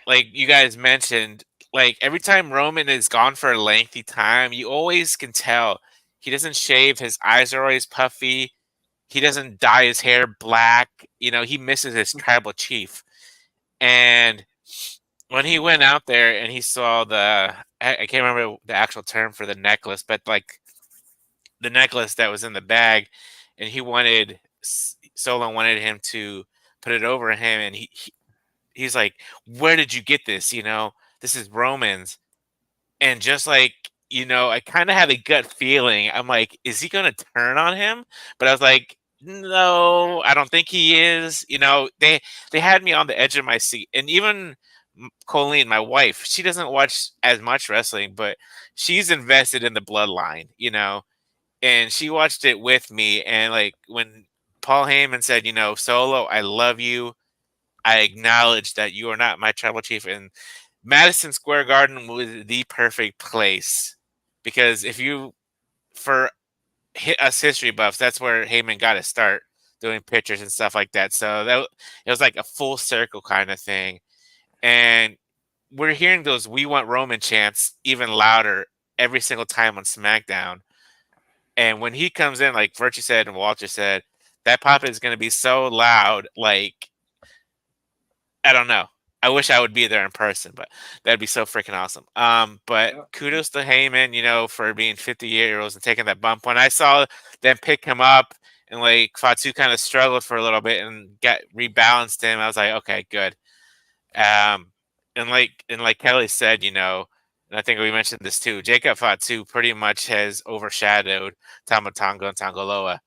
like you guys mentioned, like every time Roman is gone for a lengthy time, you always can tell he doesn't shave. His eyes are always puffy. He doesn't dye his hair black. He misses his tribal chief. And when he went out there and he saw I can't remember the actual term for the necklace, but like the necklace that was in the bag, and Solo wanted him to put it over him, and he's like, "Where did you get this? This is Roman's." And just like, I kind of had a gut feeling. I'm like, is he going to turn on him? But I was like, no, I don't think he is. They had me on the edge of my seat. And even Colleen, my wife, she doesn't watch as much wrestling, but she's invested in the Bloodline, and she watched it with me. And like when Paul Heyman said, Solo, I love you. I acknowledge that you are not my tribal chief. And Madison Square Garden was the perfect place, because for us history buffs, that's where Heyman got to start doing pictures and stuff like that. So it was like a full circle kind of thing. And we're hearing those "We Want Roman" chants even louder every single time on SmackDown. And when he comes in, like Virtue said and Walter said, that pop is going to be so loud. Like, I don't know. I wish I would be there in person, but that'd be so freaking awesome. But kudos to Heyman, for being 50 years and taking that bump. When I saw them pick him up and like Fatu kind of struggled for a little bit and rebalanced him, I was like, okay, good. And like Kelly said, and I think we mentioned this too, Jacob Fatu pretty much has overshadowed Tama Tonga and Tangaloa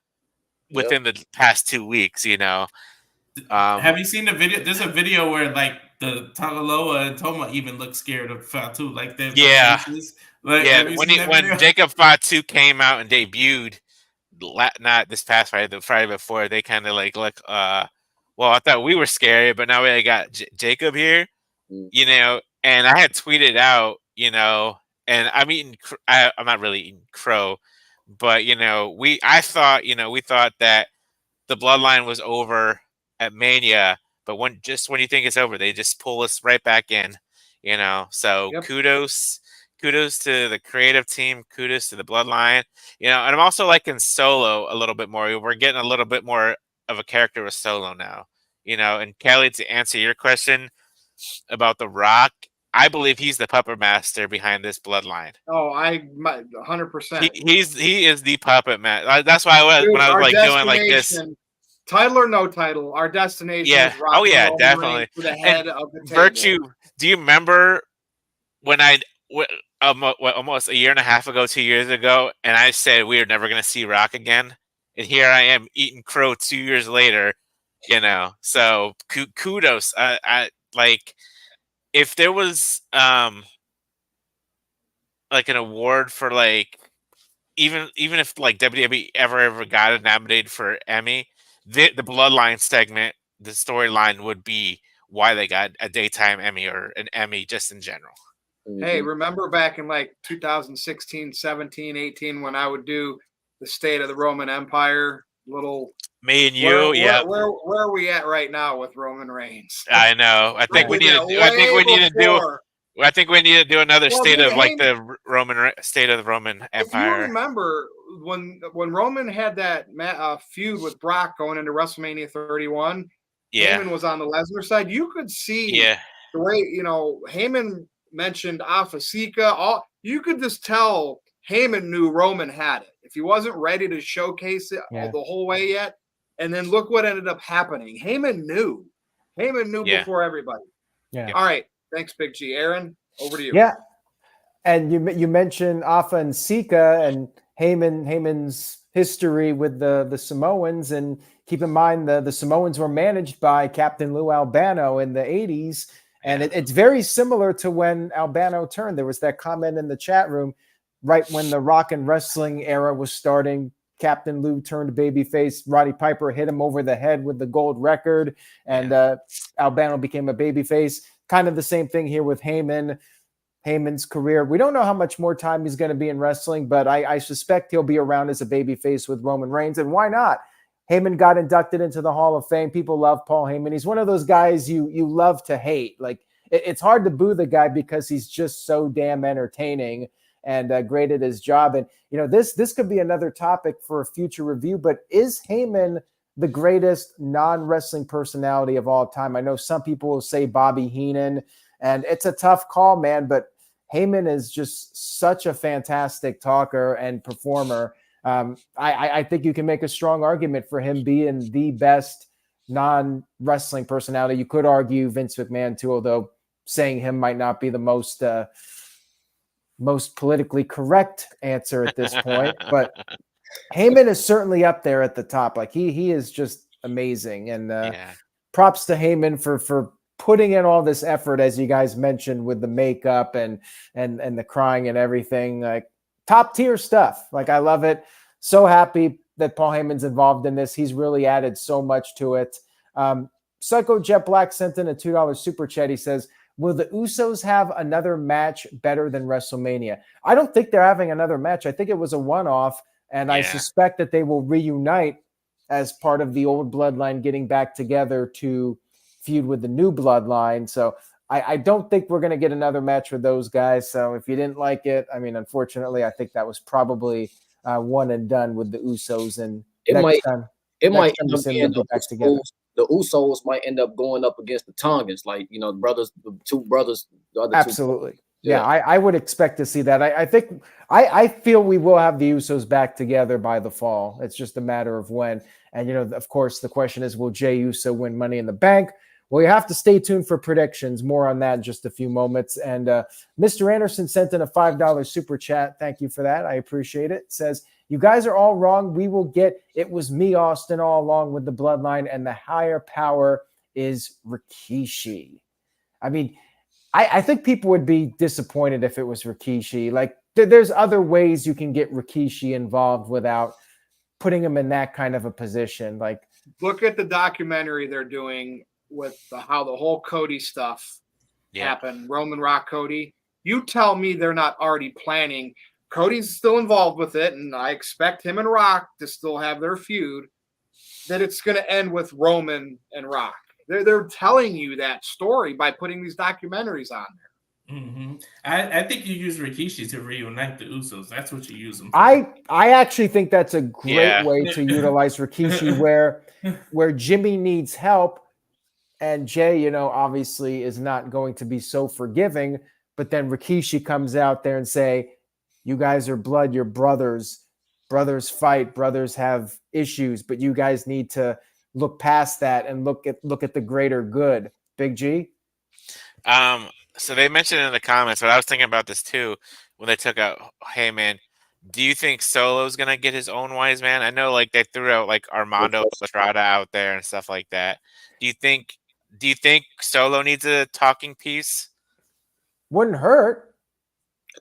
within the past 2 weeks, Have you seen the video? There's a video where like the Tangaloa and Toma even look scared of Fatu. Like their faces. Like, when Jacob Fatu came out and debuted, not this past Friday, the Friday before, they kind of like look. Well, I thought we were scary, but now we got Jacob here, and I had tweeted out, and I'm not really eating crow, but we thought that the Bloodline was over at Mania, but when you think it's over, they just pull us right back in, so kudos to the creative team, kudos to the Bloodline, and I'm also liking Solo a little bit more. We're getting a little bit more of a character with Solo now, and Kelly, to answer your question about The Rock, I believe he's the puppet master behind this Bloodline. Oh, 100%. He is the puppet master. That's why when I was like doing like this, title or no title, our destination. Yeah. Is Rock oh yeah, definitely. To the head of the table. Virtue. Do you remember when almost a year and a half ago, 2 years ago, and I said we are never going to see Rock again, and here I am eating crow 2 years later. So kudos. I like, if there was like an award for like even if like WWE ever got nominated for Emmy, the Bloodline segment, the storyline would be why they got a daytime Emmy or an Emmy just in general. Hey, remember back in like 2016, 17, 18 when I would do the State of the Roman Empire little. Me and you, Where are we at right now with Roman Reigns? I know. I think we need to do another state of like the State of the Roman Empire. If you remember when Roman had that feud with Brock going into WrestleMania 31, Heyman was on the Lesnar side. You could see the way Heyman mentioned Alpha Sika. You could just tell Heyman knew Roman had it. If he wasn't ready to showcase it the whole way yet. And then look what ended up happening. Heyman knew before everybody. Yeah. All right. Thanks, Big G. Aaron, over to you. Yeah. And you mentioned Alpha and Sika and Heyman's history with the Samoans. And keep in mind the Samoans were managed by Captain Lou Albano in the 80s. And it's very similar to when Albano turned. There was that comment in the chat room right when the Rock and Wrestling era was starting. Captain Lou turned babyface. Roddy Piper hit him over the head with the gold record, and Albano became a babyface. Kind of the same thing here with Heyman's career. We don't know how much more time he's going to be in wrestling, but I suspect he'll be around as a babyface with Roman Reigns, and why not? Heyman got inducted into the Hall of Fame. People love Paul Heyman. He's one of those guys you love to hate. Like, it's hard to boo the guy because he's just so damn entertaining and great at his job. And, this could be another topic for a future review, but is Heyman the greatest non-wrestling personality of all time? I know some people will say Bobby Heenan, and it's a tough call, man, but Heyman is just such a fantastic talker and performer. I think you can make a strong argument for him being the best non-wrestling personality. You could argue Vince McMahon too, although saying him might not be the most politically correct answer at this point. But Heyman is certainly up there at the top. Like he is just amazing, and props to Heyman for putting in all this effort, as you guys mentioned, with the makeup and the crying and everything. Like top tier stuff. Like I love it. So happy that Paul Heyman's involved in this. He's really added so much to it. Psycho Jet Black sent in a $2 super chat. He says, will the Usos have another match better than WrestleMania? I don't think they're having another match. I think it was a one-off, and I suspect that they will reunite as part of the old Bloodline getting back together to feud with the new Bloodline. So I don't think we're going to get another match with those guys. So if you didn't like it, I mean, unfortunately, I think that was probably one and done with the Usos. And it might end up being back together. The Usos might end up going up against the Tongans, like, you know, the two brothers. The other Absolutely. Two. Yeah, I would expect to see that. I feel we will have the Usos back together by the fall. It's just a matter of when. And, you know, of course, the question is, will Jey Uso win Money in the Bank? Well, you have to stay tuned for predictions. More on that in just a few moments. And Mr. Anderson sent in a $5 super chat. Thank you for that. I appreciate it. Says, you guys are all wrong. We will get it was me, Austin, all along with the Bloodline, and the higher power is Rikishi. I mean, I think people would be disappointed if it was Rikishi. Like, there's other ways you can get Rikishi involved without putting him in that kind of a position. Like, look at the documentary they're doing with how the whole Cody stuff happened. Roman Rock Cody. You tell me they're not already planning. Cody's still involved with it, and I expect him and Rock to still have their feud, that it's going to end with Roman and Rock. They're telling you that story by putting these documentaries on there. Mm-hmm. I think you use Rikishi to reunite the Usos. That's what you use them for. I actually think that's a great way to utilize Rikishi where Jimmy needs help, and Jay, you know, obviously is not going to be so forgiving, but then Rikishi comes out there and say, you guys are blood, you're brothers. Brothers fight, brothers have issues, but you guys need to look past that and look at the greater good. Big G? So they mentioned in the comments, but I was thinking about this too when they took out Heyman. Do you think Solo's gonna get his own wise man? I know, like, they threw out like Armando Estrada out there and stuff like that. Do you think Solo needs a talking piece? Wouldn't hurt.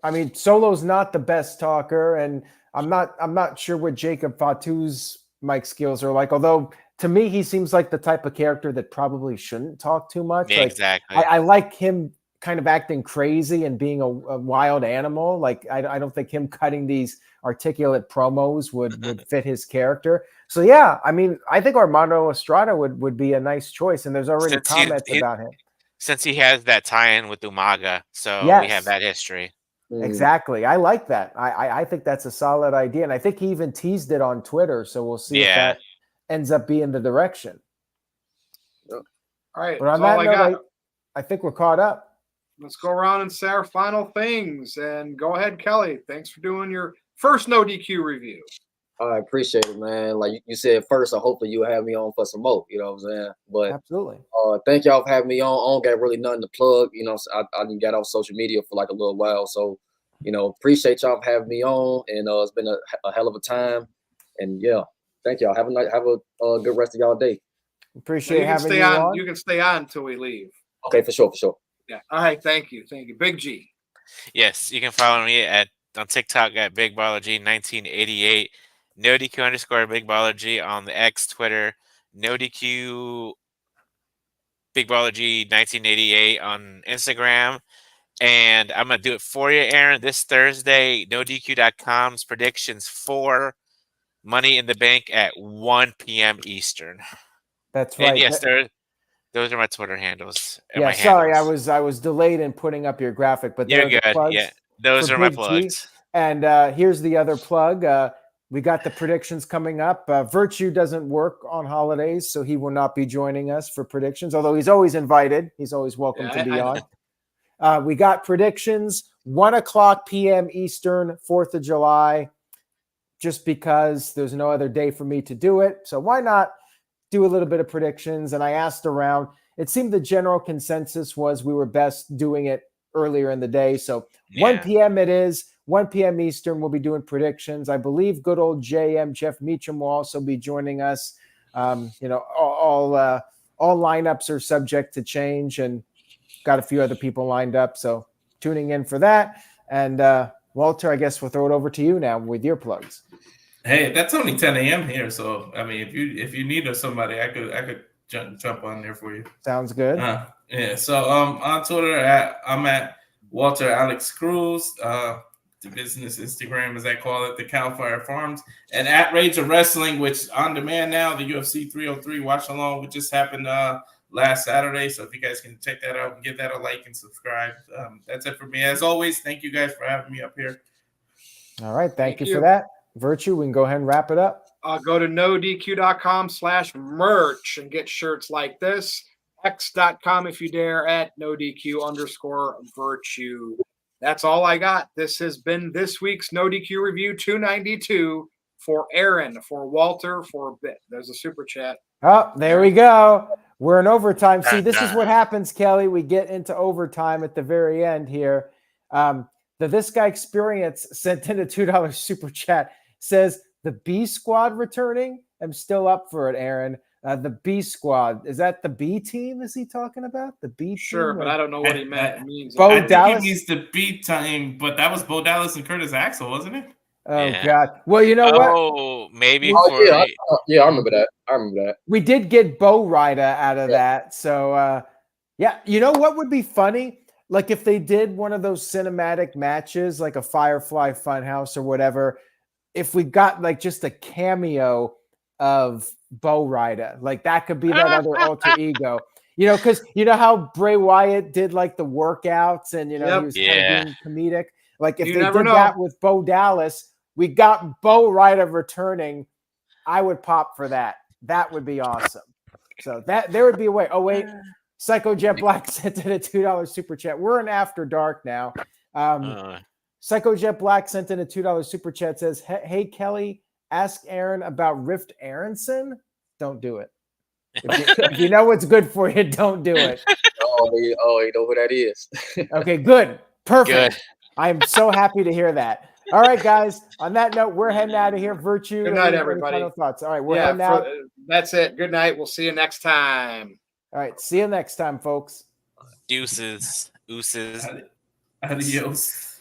I mean, Solo's not the best talker, and I'm not sure what Jacob Fatu's mic skills are like. Although to me, he seems like the type of character that probably shouldn't talk too much. Yeah, like, exactly. I like him kind of acting crazy and being a wild animal. Like, I don't think him cutting these articulate promos would fit his character. So yeah, I mean, I think Armando Estrada would be a nice choice, and there's already comments about him. Since he has that tie-in with Umaga, so we have that history. Exactly. I like that. I think that's a solid idea, and I think he even teased it on Twitter, so we'll see if that ends up being the direction. All right. But on that note, I think we're caught up. Let's go around and say our final things. And go ahead, Kelly. Thanks for doing your first No DQ review. I appreciate it, man. Like you said first, so hopefully you'll have me on for some more. You know what I'm saying? But absolutely. Thank y'all for having me on. I don't got really nothing to plug. You know, I didn't get off social media for like a little while. So, you know, appreciate y'all for having me on. And it's been a hell of a time. And yeah, thank y'all. Have a good rest of y'all day. Appreciate having you on. You can stay on until we leave. Okay, for sure. Yeah. All right. Thank you. Big G. Yes, you can follow me on TikTok at Big Baller G 1988. NoDQ _ Big Baller G on the X, Twitter. NoDQ Big Baller G 1988 on Instagram. And I'm going to do it for you, Aaron. This Thursday, NoDQ.com's predictions for Money in the Bank at 1 p.m. Eastern. That's right. And yes, those are my Twitter handles. Yeah, sorry, handles. I was delayed in putting up your graphic, but you're good. Yeah, those are my plugs. And here's the other plug. We got the predictions coming up. Virtue doesn't work on holidays, so he will not be joining us for predictions, although he's always invited. He's always welcome to be on. We got predictions, 1 o'clock p.m. Eastern, 4th of July. just because there's no other day for me to do it. So why not do a little bit of predictions? And I asked around. It seemed the general consensus was we were best doing it earlier in the day. So 1 p.m. it is. 1 p.m. Eastern, we'll be doing predictions. I believe good old JM, Jeff Meacham, will also be joining us. All lineups are subject to change, and got a few other people lined up. So tuning in for that. And Walter, I guess we'll throw it over to you now with your plugs. Hey, that's only 10 a.m. here. So, I mean, if you need somebody, I could jump on there for you. Sounds good. Yeah. So on Twitter, I'm at Walter Alex Cruz. The business Instagram, as I call it, the Calfire Farms, and at Rage of Wrestling, which on demand now, the UFC 303 watch along, which just happened last Saturday. So if you guys can check that out and give that a like and subscribe. That's it for me. As always, thank you guys for having me up here. All right. Thank you for that. Virtue, we can go ahead and wrap it up. Go to nodq.com/merch and get shirts like this. X.com if you dare at nodq_virtue. That's all I got. This has been this week's NoDQ Review 292 for Aaron, for Walter, for Bit. There's a super chat. Oh, there we go. We're in overtime. See, this is what happens, Kelly. We get into overtime at the very end here. This guy Experience sent in a $2 super chat. Says, the B Squad returning? I'm still up for it, Aaron. The B Squad. Is that the B team? Is he talking about the B team? Sure, but I don't know what he means. Bo I Dallas? think he means the B team, but that was Bo Dallas and Curtis Axel, wasn't it? Oh, God. Well, you know what? Oh, maybe. I remember that. We did get Bo Rida out of that. So, you know what would be funny? Like if they did one of those cinematic matches, like a Firefly Funhouse or whatever, if we got like just a cameo of Bo Rida, like that could be that other alter ego, because you know how Bray Wyatt did like the workouts and he was kind of being comedic. Like if they did that with Bo Dallas, we got Bo Rida returning. I would pop for that. That would be awesome. So that there would be a way. Oh wait, Psycho Jet Black sent in a $2 super chat. We're in After Dark now. Psycho Jet Black sent in a $2 super chat. Says, "Hey Kelly, ask Aaron about Rift Aronson. Don't do it. If you know what's good for you, don't do it." You know who that is. Okay, good. Perfect. Good. I'm so happy to hear that. All right, guys. On that note, we're heading out of here. Virtue. Good night, everybody. Final thoughts. All right, we're heading out. That's it. Good night. We'll see you next time. All right, see you next time, folks. Deuces. Ooses. Adios.